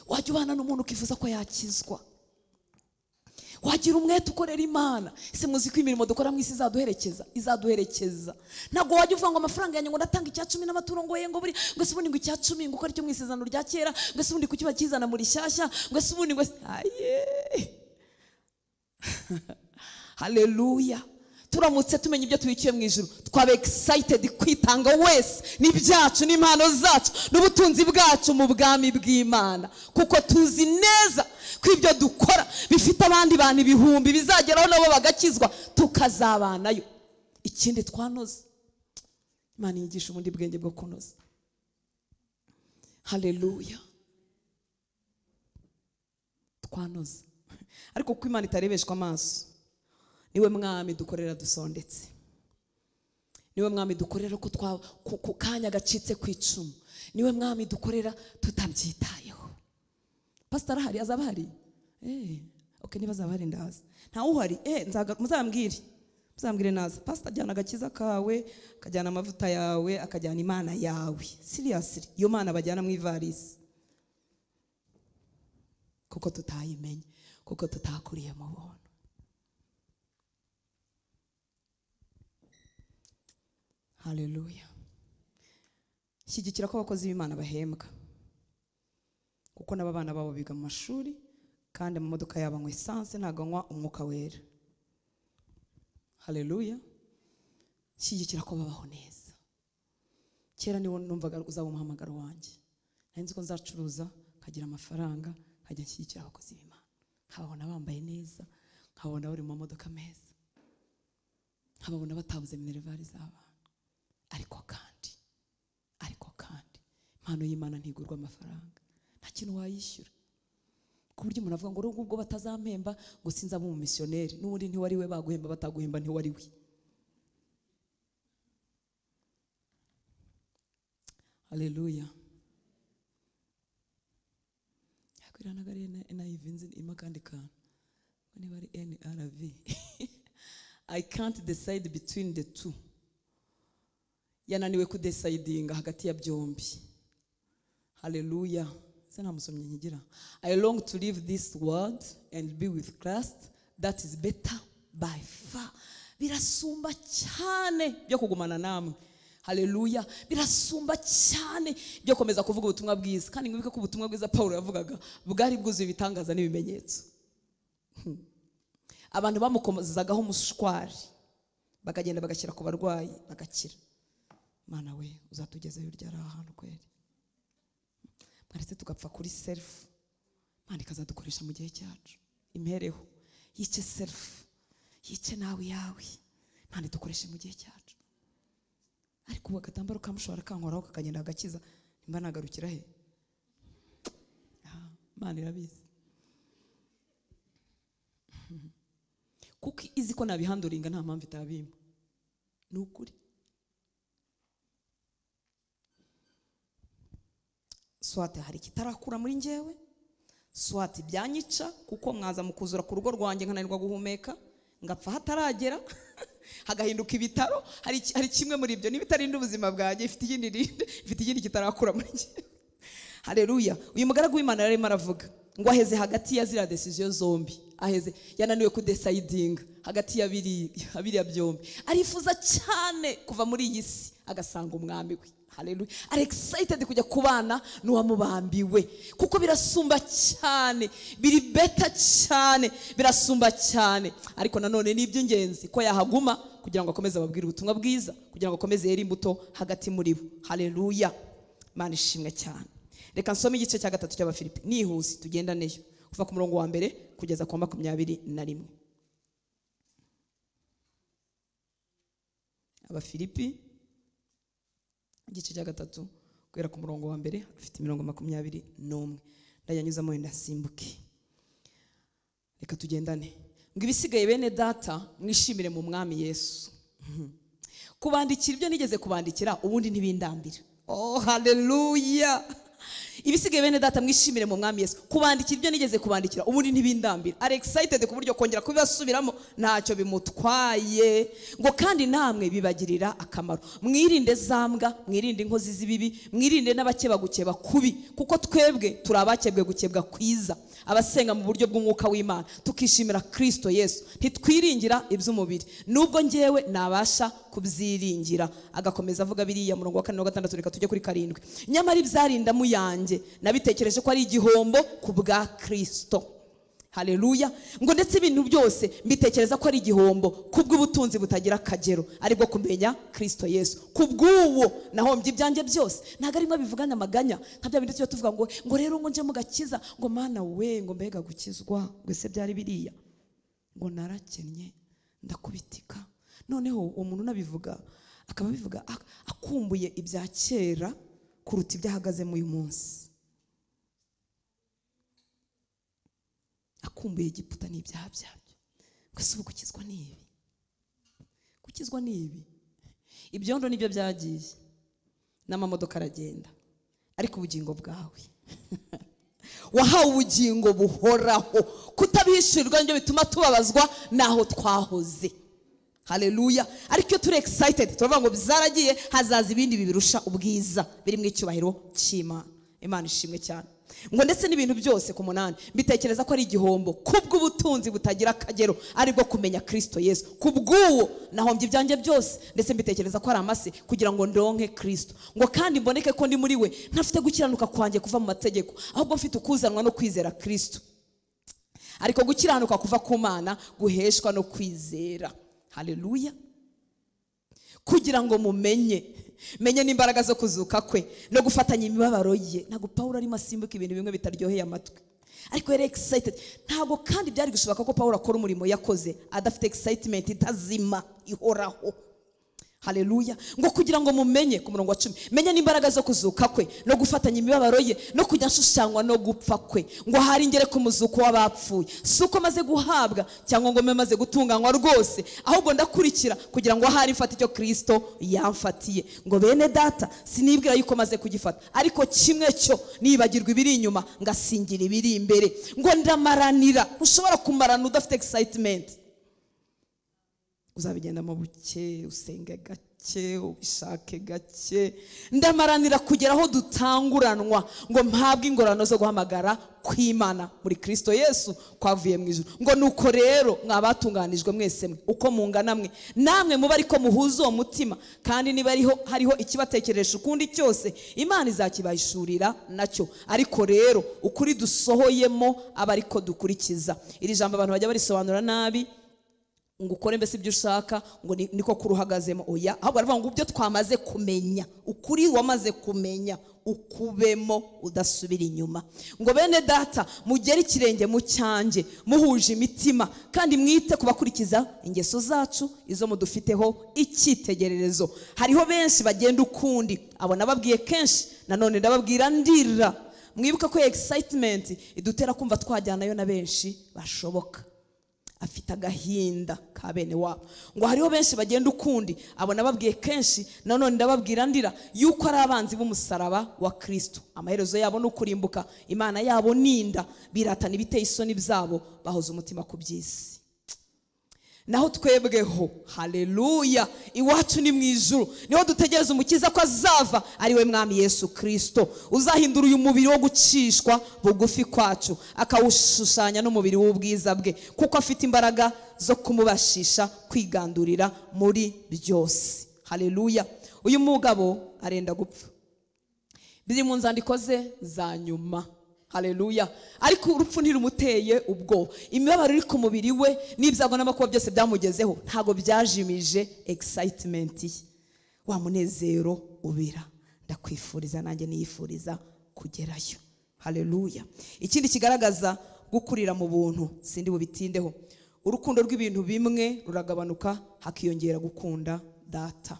wajya ubana n'umuntu ukifuza ko yakizwa, wagira umwete ukorera Imana. Ese muzi ko imirimo dukora mu isi izaduherekeza. Ntabwo wajya uvuga ngo amafaranga yanjye ngo ndatanga icya 10 n'amaturo ngo ye ngo buri ngo se ubundi ngo icya 10 ngo ukora icyo mu isezerano rya kera, ngo se ubundi kukiba kizana muri shyashya, ngo se ubundi ngo aye. Haleluya. Turamutse tumenye ibyo tubikiye mu ijuru, twaba excited kwitanga wese n'ibyacu n'impano zacu n'ubutunzi bwacu mu bwami bw'Imana, kuko tuzi neza ko ibyo dukora bifite abandi bantu ibihumbi bizageraho nabo bagakizwa tukazabanayo. Ikindi twanoze, Imana yigisha ubundi bwenge bwo kunoza. Haleluya. Twanoze ariko kuko Imana itarebeshwa amaso, niwe mwami dukorera dusondetse, niwe mwami dukorera ko ku kanya gacitse ku icumu, niwe mwami dukorera tutabyitayeho. Pastor ahari, azaba hari? Okay, niba azaba hari ndaza. Nta uhari? Muzambwire naza. Pastor ajyana agakiza kawe, akajyana amavuta yawe, akajyana Imana yawe. Seriously, iyo Mana bajyana mu ivarisi. Kuko tutayimenye, kuko tutakuriye mu buntu. Haleluya. Shyigikira ko abakozi b'Imana bahembwa, kuko n'abana babo biga mu mashuri kandi mu modoka yabo anywa essence, ntaganywa umwuka wera. Haleluya. Shyigikira ko babaho neza. Kera niwo numvaga uzaba umuhamagaro wanjye, nzi ko nzacuruza kagira amafaranga, nkajya nshyigikira abakozi b'Imana, nkababona bambaye neza, nkababona bari mu modoka meza, nkababona batabuze minervari z'abana. Ariko kandi impano y'Imana ntigurwa amafaranga, nta kintu wayishyura. Ku buryo umuntu avuga ngo ubwo batazampemba ngo sinza mu missionnaire, n'ubundi ntiwari we, baguhemba bataguhemba ntiwari we. Haleluya. Yakwiranaga ari NIV ima kandi kantu niba ari NRV. I can't decide between the two. Yananiwe kudecidinga hagati ya byombi. Haleluya. Sena musomye nyigira. I long to leave this world and be with Christ, that is better by far. Birasumba cyane byo kugumana namwe. Haleluya. Birasumba cyane byo komeza kuvuga ubutumwa bwiza. Kandi ngwibike ko ubutumwa bwiza Paulo yavugaga bwari bwuzuye ibitangaza n'ibimenyetso. Abantu bamukomezagaho umushwari, bakagenda bagashyira ku barwayi bagakira. Mana we, uzatugezeyo ryari ahantu kweri? Mwaretse tugapfa kuri self, Mana ikazadukoresha mu gihe cyacu. Impereho yice self, yice nawe yawe, Mana dukoreshe mu gihe cyacu. Ariko ubu agatambaro kamushobora kankoraho kakagenda agakiza, nimba nagarukira he? Mana irabizi. Kuko izi ko nabihanduringa nta mpamvu itabimpa. Ni ukuri. Swate hari kitarakura muri njyewe, swate byanyica kuko mwaza mukuzura ku rugo rwanjye nkananirwa guhumeka, ngapfa hataragera hagahinduka ibitaro. Hari kimwe muri ibyo n'ibitarinda ubuzima bwanjye, ifite ikindi kitarakura muri njye. Haleluya. Uyu mugaragu w'Imana yarimo aravuga ngo aheze hagati ya zira decision zombi, aheze yananiwe kudecidinga hagati ya biriya byombi. Arifuza cyane kuva muri iyi si agasanga umwami we. Haleluya. Are excited kujya kubana n'uwamubambiwe, kuko birasumba cyane, biri better cyane, birasumba cyane. Ariko nanone ni iby'ingenzi ko yahaguma kugira ngo akomeze ababwire ubutumwa bwiza, kugira ngo akomeze yera imbuto hagati muri bo. Haleluya. Imana ishimwe cyane. Reka nsome igice cya 3 cy'Abafilipi nihuse tugenda neyo kuva ku murongo wa mbere kugeza ku 21. Abafilipi igice cya 3 guhera ku murongo wa mbere ufite 21. Ndayanyuzamo wenda simbuke. Reka tugendane. Ngo ibisigaye bene data mwishimire mu mwami Yesu. Kubandikira ibyo nigeze kubandikira ubundi ntibindambira. Oh haleluya. ibisigaye bene data mwishimire mu mwami Yesu. Kubandikira ibyo nigeze kubandikira ubundi ntibindambira, are excited ku buryo kongera kubibasubiramo ntacyo bimutwaye, ngo kandi namwe bibagirira akamaro. Mwirinde zambwa, mwirinde inkozi z'ibibi, mwirinde n'abakeba gukeba kubi, kuko twebwe turi abakebwe gukebwa kwiza, abasenga mu buryo bw'umwuka w'Imana, tukishimira Kristo Yesu, ntitwiringira iby'umubiri, nubwo ngewe nabasha kubyiringira. Agakomeza avuga biriya murongo wa 4 na 6, reka tujye kuri 7. Nyamara ibyarinda mu yanjye nabitekereje ko ari igihombo ku bwa Kristo. Haleluya. Ngo ndetse ibintu byose mbitekereza ko ari igihombo kubw'ubutunzi butagira akagero, aribwo kumenya Kristo Yesu. Kubw'uwo nahombye ibyanjye byose. Ntago arimo bivugana amaganya nka bya bindi cyo tuvuga ngo rero ngo nje mu gakiza, ngo mana we, ngo mbega gukizwa gwese byari biriya, ngo narakennye ndakubitika. Noneho umuntu nabivuga akaba bivuga akumbuye ibya kera kuruta ibyahagazemo uyu munsi, akumbuye Egiputa n'ibyaha byabyo. Gwese gukizwa nibi, gukizwa nibi, ibyondo nibyo byagiye n'amamodoka aragenda, ariko ubugingo bwawe wahawe ubugingo buhoraho, kutabishirirwa nibyo bituma tubabazwa naho twahoze. Haleluya. Ariko iyo turi excited turavuga ngo bizaragiye, hazaza ibindi bibirusha ubwiza biri mu icyubahiro cy'Imana. Imana ishimwe cyane. Ngo ndetse n'ibintu byose ku 8 mbitekereza ko ari igihombo kubw'ubutunzi butagira akagero, aribwo kumenya Kristo Yesu. Kubw'uwo nahombye ibyanjye byose, ndetse mbitekereza ko ari amase kugira ngo ndonke Kristo, ngo kandi mboneke ko ndi muri we, ntafite gukiranuka kwanjye kuva mu mategeko, ahubwo mfite ukuzanwa no kwizera Kristo. Ariko gukiranuka kuva ku Mana guheshwa no kwizera. Haleluya. Kugira ngo mumenye n'imbaraga zo kuzuka kwe no gufatanya imibabaro ye. Ntago Paulo arimo asimbuka ibintu bimwe bitaryoheye amatwi, ariko yari excited. Ntago kandi byari gushoboka ko Paulo akora umurimo yakoze adafite excitement itazima ihoraho. Haleluya. Ngo kugira ngo mumenye, ku murongo wa 10, menye n'imbaraga zo kuzuka kwe no gufatanya imibabaro ye no kujya nshushanywa no gupfa kwe, ngo hari ngere ku muzuko w'abapfuye. Suko maze guhabwa cyangwa ngo maze gutunganywa rwose, ahubwo ndakurikira kugira ngo hari mfata icyo Kristo yamfatiye. Ngo bene data sinibwira yuko maze kugifata, ariko kimwe cyo nibagirwa ibiri inyuma ngasingira ibiri imbere. Ngo ndamaranira. Ushobora kumarana udafite excitement, uzabigenda mu buke, usenge gake, ubishake gake. Ndamaranira kugera aho dutanguranwa, ngo mpabwe ingorano zo guhamagara kw'Imana muri Kristo Yesu kwavuye mu ijuru. Ngo nuko rero mwabatunganijwe mwese mwe uko mungana mwe, namwe muba ariko muhuza uwo mutima, kandi niba hariho ikibatekeresha ukundi cyose, Imana izakibahishurira nacyo. Ariko rero ukuri dusohoyemo aba ariko dukurikiza. Iri jambo abantu bajya barisobanura nabi, ngo ukore mbese ibyo ushaka, ngo niko kuruhagazemo. Oya, ahubwo aravuga ngo ibyo twamaze kumenya, ukuri wamaze kumenya ukubemo udasubira inyuma. Ngo bene data mugere ikirenge mu cyanjye muhuje imitima, kandi mwite kubakurikiza ingeso zacu izo mudufiteho icyitegererezo. Hariho benshi bagenda ukundi, abo nababwiye kenshi, nanone ndababwira ndira. Mwibuka ko excitement idutera kumva twajyanayo na benshi bashoboka, afite agahinda ka bene wabo. Ngo hariho benshi bagenda ukundi, abo nababwiye kenshi, nanone ndababwira ndira, yuko ari abanzi b'umusaraba wa Kristo. Amaherezo yabo no kurimbuka, Imana yabo ninda, biratana ibiteye isoni byabo, bahoza umutima ku by'isi. Naho twebweho, haleluya, iwacu ni mu ijuru, niho dutegereza umukiza ko azava, ari we mwami Yesu Kristo, uzahindura uyu mubiri wo gucishwa bugufi kwacu, akawushushanya n'umubiri w'ubwiza bwe, kuko afite imbaraga zo kumubashisha kwigandurira muri byose. Haleluya. Uyu mugabo arenda gupfa, biri mu nzandiko ze za nyuma. Haleluya. Ariko urupfu ntirumuteye ubwo, imibabaro iri ku mubiri we n'ibyago n'amakuba byose byamugezeho ntago byajimije excitement ye, wa munezero ubira. Ndakwifuriza nanjye niyifuriza kugerayo. Haleluya. Ikindi kigaragaza gukurira mu buntu, sindi bubitindeho, urukundo rw'ibintu bimwe ruragabanuka hakiyongera gukunda data.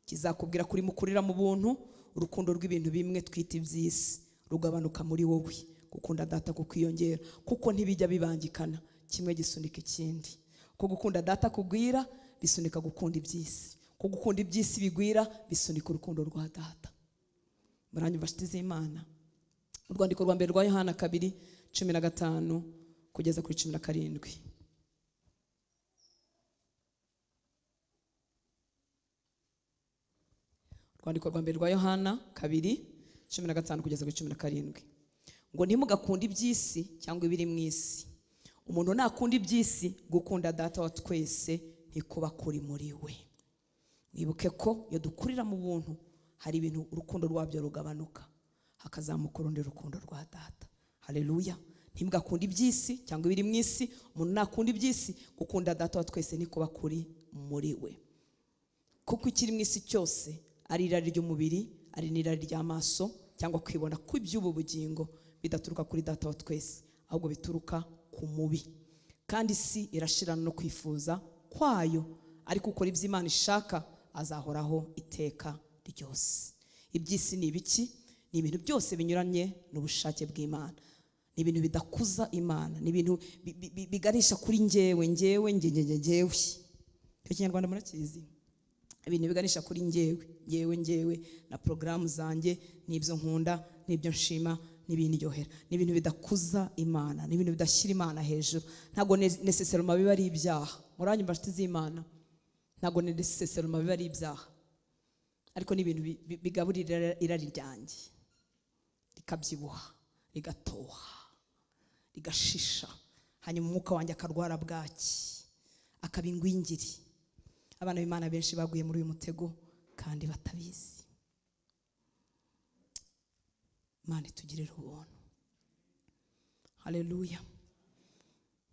Kizakubwira kuri mukurira mu buntu, urukundo rw'ibintu bimwe twita iby'isi rugabanuka muri wowe, gukunda data kukwiyongera, kuko ntibijya bibangikana, kimwe gisunika ikindi. Ko gukunda data kugwira bisunika gukunda iby'isi, ko gukunda iby'isi bigwira bisunika urukundo rwa data. Muranyumva nshuti z'Imana? Urwandiko rwa mbere rwa Yohana 2:15 kugeza kuri 17. Urwandiko rwa mbere rwa Yohana 2:15 kugeza kuri 17. Ngo ntimugakunde iby'isi cyangwa ibiri mu isi. Umuntu nakunda iby'isi, gukunda data wa twese ntikuba kuri muri we. Mwibuke ko iyo dukurira mu buntu hari ibintu urukundo rwabyo rugabanuka, hakazamuka urundi rukundo rwa data. Haleluya. Ntimugakunde iby'isi cyangwa ibiri mu isi. Umuntu nakunda iby'isi, gukunda data wa twese ntikuba kuri muri we. Kuko ikiri mu isi cyose ari irari ry'umubiri, ari n'irari ry'amaso, cyangwa kwibona kw'iby'ubu bugingo, bidaturuka kuri data wa twese, ahubwo bituruka ku mubi. Kandi isi irashirana no kwifuza kwayo, ariko ukora ibyo Imana ishaka azahoraho iteka ryose. Iby'isi ni ibiki? Ni ibintu byose binyuranye n'ubushake bw'Imana. Ni ibintu bidakuza Imana, ni ibintu biganisha kuri njyewe. Icyo Kinyarwanda murakizi? Ibintu biganisha kuri njyewe na programu zanjye, n'ibyo nkunda, n'ibyo nshima, n'ibindyohera. Ni ibintu bidakuza Imana, ni ibintu bidashyira Imana hejuru. Ntago necessairement biba ari ibyaha. Muranyumva nshuti z'Imana? Ntago necessairement biba ari ibyaha, ariko ni ibintu bigaburira irari ryanjye, rikabyibuha, rigatoha, rigashisha, hanyuma umwuka wanjye akarwara bwaki, akaba ingwingiri. Abana b'Imana benshi baguye muri uyu mutego kandi batabizi. Imana itugirire ubuntu. Haleluya.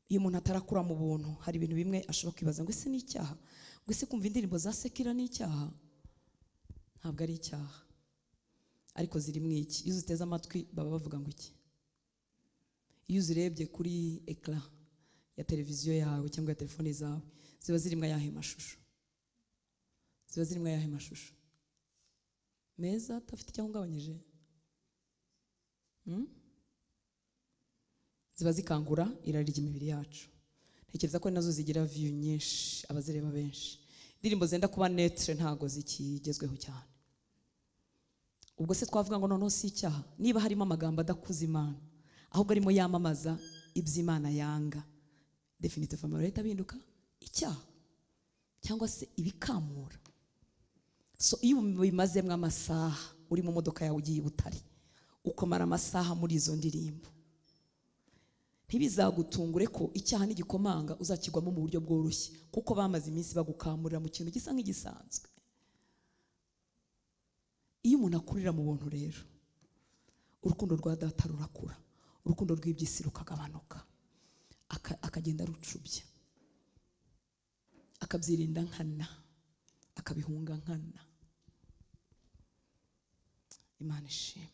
Iyo umuntu atarakura mu buntu, hari ibintu bimwe ashobora kwibaza ngo ese ni icyaha? Ngo ese kumva indirimbo za sekira ni icyaha? Ntabwo ari icyaha, ariko ziri mu iki? Iyo uziteze amatwi baba bavuga ngo iki? Iyo uzirebye kuri ekara ya televiziyo yawe cyangwa ya telefone zawe, ziba zirimo ayahe mashusho? Ziba zirimo ayahe mashusho? Meza atafite icyo ahungabanyije? Ziba zikangura irari ry'imibiri yacu. Ntekereza ko nazo zigira view nyinshi, abazireba benshi. Indirimbo zenda kuba netre ntago zikigezweho cyane. Ubwo se twavuga ngo noneho si icyaha niba harimo amagambo adakuza Imana, ahubwo arimo yamamaza iby'Imana yanga? Definitivement leta binduka icyaha cyangwa se ibikamura. So iyo bimazemwe amasaha uri mu modoka yawe ugiye Butare, ukamara amasaha muri izo ndirimbo, ntibizagutungure ko icyaha n'igikomanga uzakigwamo mu buryo bworoshye, kuko bamaze iminsi bagukamurira mu kintu gisa nk'igisanzwe. Iyo umuntu akurira mu buntu rero, urukundo rwa data rurakura, urukundo rw'iby'isi rukagabanuka, akagenda rucubya, akabyirinda nkana, akabihunga nkana. Imana ishimwe.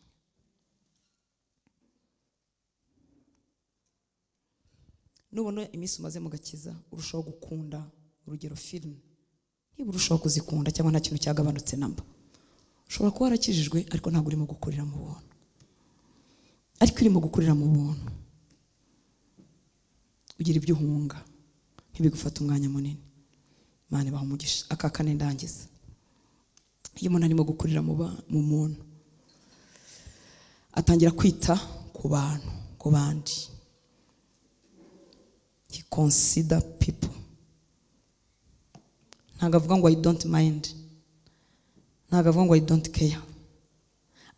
Nubona iminsi umaze mu gakiza urushaho gukunda urugero film, niba urushaho kuzikunda cyangwa nta kintu cyagabanutse namba, ushobora kuba warakijijwe ariko ntabwo urimo gukurira mu buntu. Ariko urimo gukurira mu buntu, ugira ibyo uhunga, ntibigufata umwanya munini. Imana ibaha umugisha. Aka kane ndangiza. Iyo umuntu arimo gukurira mu muntu, atangira kwita ku bantu, ku bandi. He consider people. Ntago avuga ngo I don't mind, ntago avuga ngo I don't care.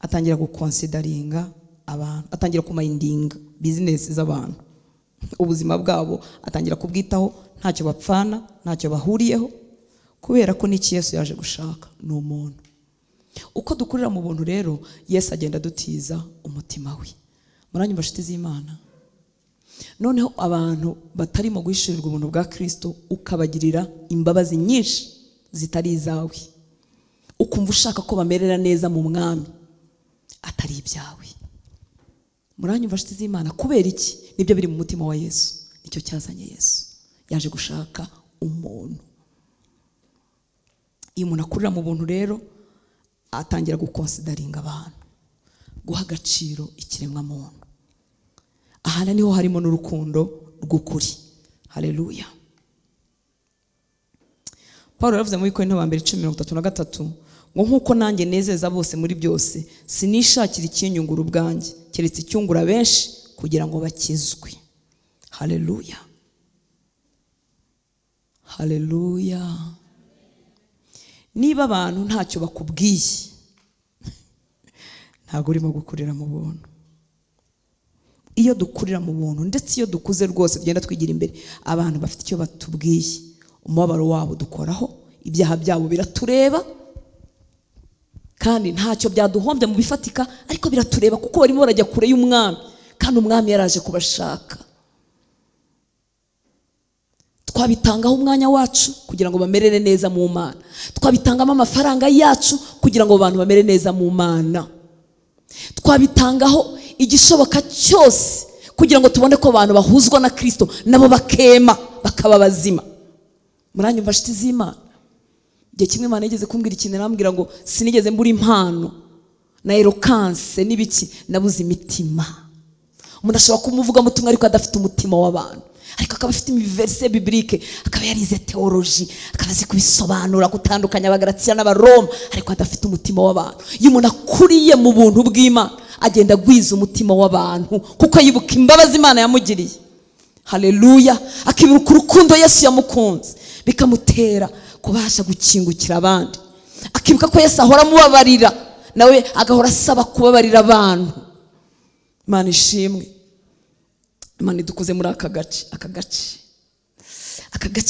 Atangira guconsideringa abantu, atangira kumindinga business z'abantu, ubuzima bwabo atangira kubwitaho, ntacyo bapfana, ntacyo bahuriyeho, kubera ko n'iki Yesu yaje gushaka ni umuntu. Uko dukurira mu buntu rero, Yesu agenda dutiza umutima we. Muranyumva nshuti z'Imana? Noneho abantu batarimo guhishirirwa ubuntu bwa Kristo, ukabagirira imbabazi nyinshi zitari izawe, ukumva ushaka ko bamerera neza mu mwami, atari ibyawe. Muranyumva nshuti z'Imana? Kubera iki? Nibyo biri mu mutima wa Yesu, nicyo cyazanye Yesu. Yaje gushaka umuntu. Iyo umuntu akurira mu buntu rero, atangira guconsideringa abantu, guha agaciro ikiremwa muntu. Ahana niho harimo n'urukundo rw'ukuri. Haleluya. Paulo yaravuze mu Bikorinto 2:33 ngo nkuko nanjye nezeza bose muri byose sinishakira ikinyungura ubwanjye keretse icyungura benshi kugira ngo bakizwe. Haleluya, haleluya. Niba abantu ntacyo bakubwiye ntabwo urimo gukurira mu buntu. Iyo dukurira mu buntu ndetse iyo dukuze rwose tugenda twigira imbere, abantu bafite icyo batubwiye, umubabaro wabo dukoraho, ibyaha byabo biratureba kandi ntacyo byaduhombye mu bifatika, ariko biratureba kuko barimo barajya kure y'umwami kandi umwami yaraje kubashaka. Twabitangaho umwanya wacu kugira ngo bamerere neza mu Mana, twabitangamo amafaranga yacu kugira ngo abantu bamere neza mu Mana, twabitangaho igishoboka cyose kugira ngo tubone ko abantu bahuzwa na Kristo nabo bakema bakaba bazima. Muranyumva nshuti z'Imana? Igihe kimwe Imana yigeze kumbwira ikintu, arambwira ngo sinigeze mbura impano na eloquence n'ibiki, nabuze imitima. Umuntu ashobora kumuvuga mutumwa ariko adafite umutima w'abantu, ariko akaba afite imiverse biblique, akaba yarize theology, akaba azi kubisobanura gutandukanya abagalatiya n'abaroma, ariko adafite umutima w'abantu. Iyo umuntu akuriye mu buntu bw'Imana agenda agwiza umutima w'abantu kuko yibuka imbabazi Imana yamugiriye. Haleluya. Akibuka urukundo Yesu yamukunze bikamutera kubasha gukingukira abandi. Akibuka ko Yesu ahora mubabarira, nawe agahora asaba kubabarira abantu. Imana ishimwe. Imana idukuze muri aka gace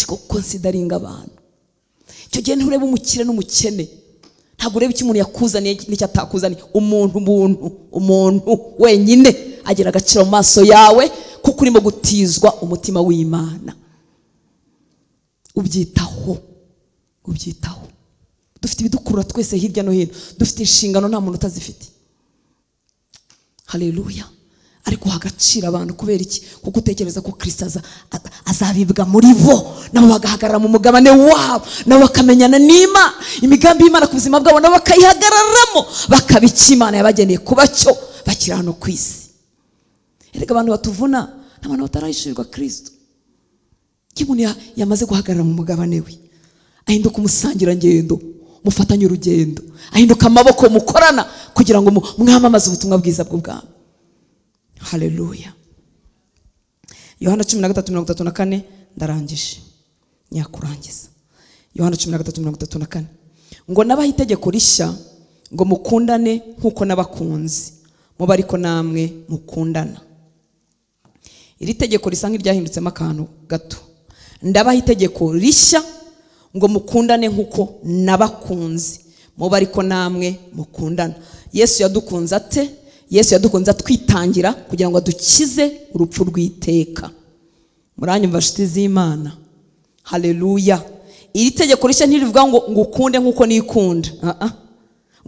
ko consideringa abantu. Icyo gihe ntureba umukire n'umukene, ntabwo ureba icyo umuntu yakuzaniye n'icyo atakuzaniye. Umuntu wenyine agira agaciro mu maso yawe kuko urimo gutizwa umutima w'Imana. Ubyitaho. Dufite ibidukurura twese hirya no hino, dufite inshingano nta muntu utazifite. Haleluya. Ariko hagacira abantu kubera iki? Kuko utekereza ko Kristo azabibwa muri bo, nabo bagahagarara mu mugabane wabo, nabo bakamenyana n'Imana, imigambi y'Imana ku buzima bwabo nabo bakayihagararamo, bakabika Imana yabageneye kuba cyo bakira hano ku isi. Erega abantu batuvuna n'abantu batarayishirirwa Kristo. Kimuntu yamaze guhagarara mu mugabane we, ahinduka umusangira ngendo, mufatanye urugendo, ahinduka amaboko mukorana kugira ngo mwamamaze ubutumwa bwiza bw'ubwami. Haleluya. Yohana 13:34 ndarangije nyakurangiza. Yohana 13:34 ngo nabaha itegeko rishya ngo mukundane nkuko nabakunzi, muba ariko namwe mukundana. Iri tegeko risa nk'iryahindutsemo akantu gato. Ndabaha itegeko rishya ngo mukundane nkuko nabakunzi, muba ariko namwe mukundana. Yesu yadukunze ate? Yesu yadukunze atwitangira kugira ngo adukize urupfu rw'iteka. Muranyumva nshuti z'Imana? Haleluya. Iri tegeko rishya ntirivuga ngo ngukunde nkuko nikunda,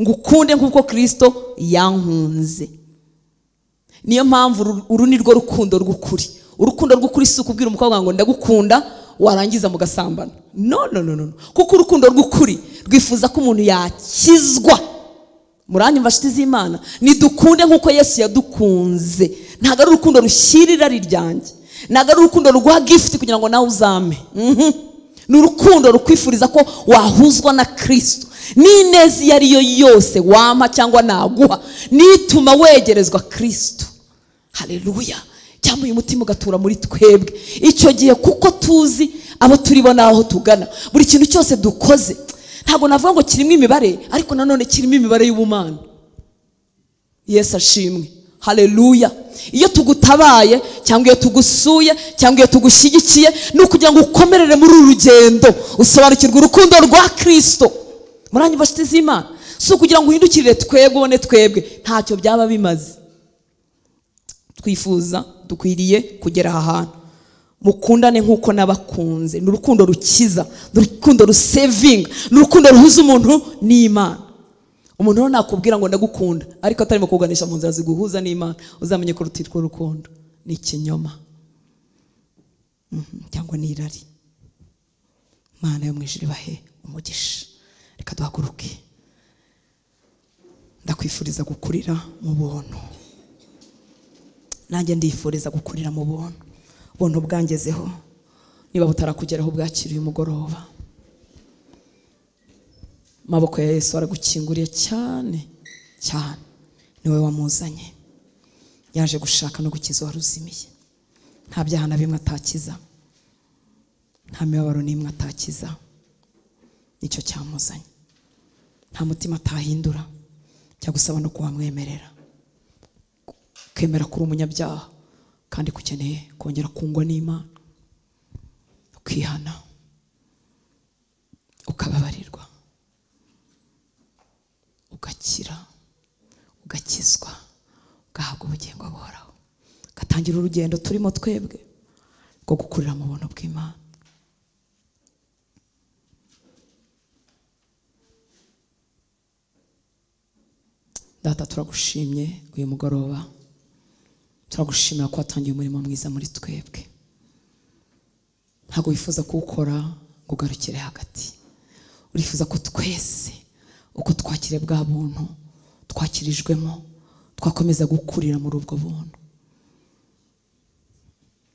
ngukunde nkuko Kristo yankunze. Niyo mpamvu uru ni rwo rukundo rw'ukuri. Urukundo rw'ukuri si ukubwira umukobwa ngo ndagukunda warangiza mugasambana. No. Kuko urukundo rw'ukuri rwifuza ko umuntu yakizwa. Muranyumva nshuti z'Imana? Nidukunde nkuko Yesu yadukunze. Ntago ari urukundo rushyirira riryanjye, ntago ari urukundo ruguha gift kugira ngo nawe uzame. Ni urukundo rukwifuriza ko wahuzwa na Kristo. N'ineza iyo ariyo yose wampa cyangwa naguha nituma wegerezwa Kristo. Haleluya. Cyangwa uyu mutima ugatura muri twebwe. Icyo gihe kuko tuzi abo turibona aho tugana, buri kintu cyose dukoze ntabwo navuga ngo kirimo imibare, ariko nanone kirimo imibare y'ubumana. Yesu ashimwe. Haleluya. Iyo tugutabaye cyangwa iyo tugusuye cyangwa iyo tugushyigikiye ni ukugira ngo ukomerere muri uru rugendo, usobanukirwe urukundo rwa Kristo. Muranyumva nshuti z'Imana? Si ukugira ngo uhindukirire twebwe twebwe, ntacyo byaba bimaze. Twifuza dukwiriye kugera aha hantu. Mukundane nkuko nabakunze. Ni urukundo rukiza, ni urukundo rusevinga, ni urukundo ruhuza umuntu n'Imana. Umuntu rero nakubwira ngo ndagukunda ariko atarimo kuganisha mu nzira ziguhuza n'Imana, uzamenye ko rutitwa urukundo, ni ikinyoma cyangwa ni irari. Mana yo mwijuru bahe umugisha. Reka duhaguruke. Ndakwifuriza gukurira mu buntu. Nanjye ndifuriza gukurira mu buntu. Buntu bwangezeho. Niba butarakugeraho bwakiriye umugoroba, maboko ya Yesu aragukinguriye cyane cyane. Niwe wamuzanye, yaje gushaka no gukiza waruzimiye. Nta byaha na bimwe atakiza, nta mibabaro n'imwe atakiza. Nicyo cyamuzanye. Nta mutima atahindura, cyagusaba no kuwamwemerera, ukemera kuri umunyabyaha kandi kukeneye kongera kungwa n'Imana, ukihana, ukababarirwa, ugakira, ugakizwa, ugahabwa ubugingo buhoraho, ugatangira urugendo turimo twebwe rwo gukurira mu buntu bw'Imana. Data, turagushimye uyu mugoroba, turagushimira ko watangiye umurimo mwiza muri twebwe. Ntabwo wifuza kuwukora ngo ugarukire hagati, urifuza ko twese uko twakire bwa buntu twakirijwemo twakomeza gukurira muri ubwo buntu.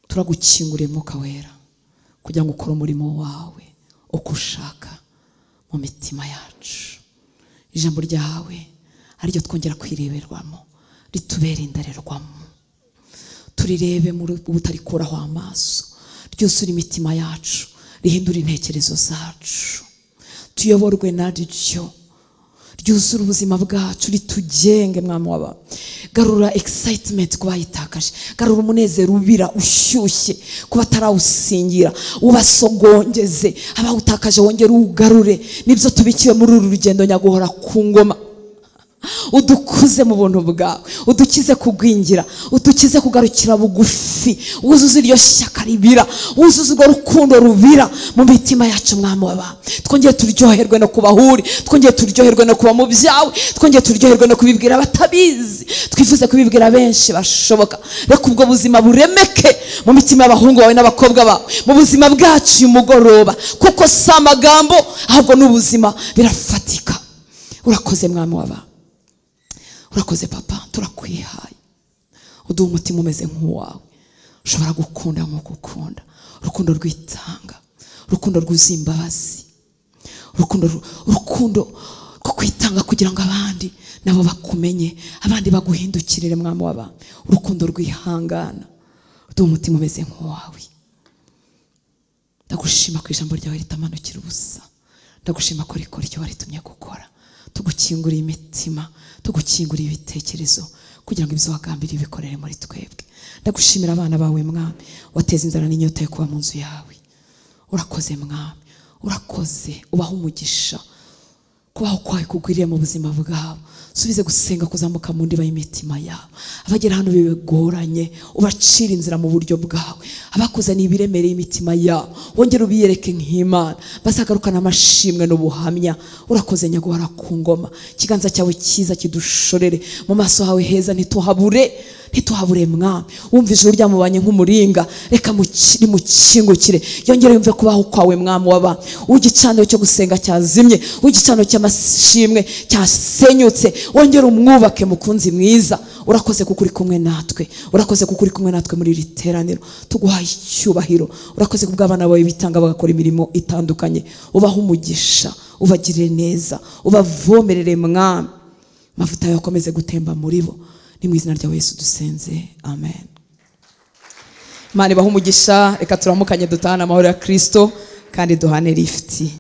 Turagukinguriye Mwuka Wera kugira ngo ukore umurimo wawe uko ushaka mu mitima yacu. Ijambo ryawe ariryo twongera kwireberwamo, ritubere indarerwamo, turirebe muri ubutarikuraho amaso, ryuzure imitima yacu, rihindura intekerezo zacu, tuyoborwe naryo, ryuzure ubuzima bwacu, ritugenge Mwami w'aba. Garura excitement ku bayitakaje, garura umunezero ubira ushyushye ku batarawusingira, ubasogongeze abawutakaje wongere ugarure. Nibyo tubikiwe muri uru rugendo nyaguhora ku ngoma. Udukuze mu buntu bwawe, udukize kugwingira, udukize kugarukira bugufi, wuzuze iryo shyaka ribira, wuzuze urwo rukundo rubira mu mitima yacu Mwami w'aba. Twongeye turyoherwe no kubahuri, twongeye turyoherwe no kuba mu byawe, twongeye turyoherwe no kubibwira abatabizi, twifuze kubibwira benshi bashoboka. Reka ubwo buzima buremeke mu mitima y'abahungu bawe n'abakobwa bawe, mu buzima bwacu uyu mugoroba, kuko si amagambo ahubwo n'ubuzima birafatika. Urakoze Mwami w'aba, urakoze Papa, turakwihaye. Uduha umutima umeze nk'uwawe, ushobora gukunda nk'uko ukunda, urukundo rwitanga, urukundo rwuzuye imbabazi, urukundo rwo kwitanga kugira ngo abandi nabo bakumenye, abandi baguhindukirire Mwami w'aba. Urukundo rwihangana, uduha umutima umeze nk'uwawe. Ndagushima ko ijambo ryawe ritamanukira ubusa, ndagushima ko rikora icyo waritumye gukora. Tugukinguriye imitima, tugukinguriye ibitekerezo kugira ngo ibyo wagambiriye bikorere muri twebwe. Ndagushimira abana bawe Mwami, wateza inzara n'inyota yo kuba mu nzu yawe. Urakoze Mwami, urakoze, ubaha umugisha, kubaho kwawe kugwiriye mu buzima bwabo. Subize gusenga kuzamuka mu ndiba y'imitima yabo. Abagera hano bibegoranye, ubacira inzira mu buryo bwawe. Abakuzaniye ibiremereye imitima yabo, wongere ubiyereke nk'Imana, bazagarukana amashimwe n'ubuhamya. Urakoze nyaguhora ku ngoma, ikiganza cyawe cyiza kidushorere mu maso hawe heza, ntituhabure Mwami. Wumva ijuru ryamubanye nk'umuringa, reka mukingukire, yongere yumve kubaho kwawe Mwami w'aba. Ugicaniro cyo gusenga cyazimye, ugicaniro cy'amashimwe cyasenyutse, wongere umwubake mukunzi mwiza. Urakoze kuko uri kumwe natwe, urakoze kuko uri kumwe natwe muri iri teraniro, tuguhaye icyubahiro. Urakoze kubwo abana bawe bitanga bagakora imirimo itandukanye, ubaha umugisha, ubagirire neza, ubavomerere Mwami, amavuta yawe akomeze gutemba muri bo. Ni mu izina rya Yesu dusenze, amen. Imana ibahe umugisha. Reka turamukanye dutahane amahoro ya Kristo kandi duhane lifti.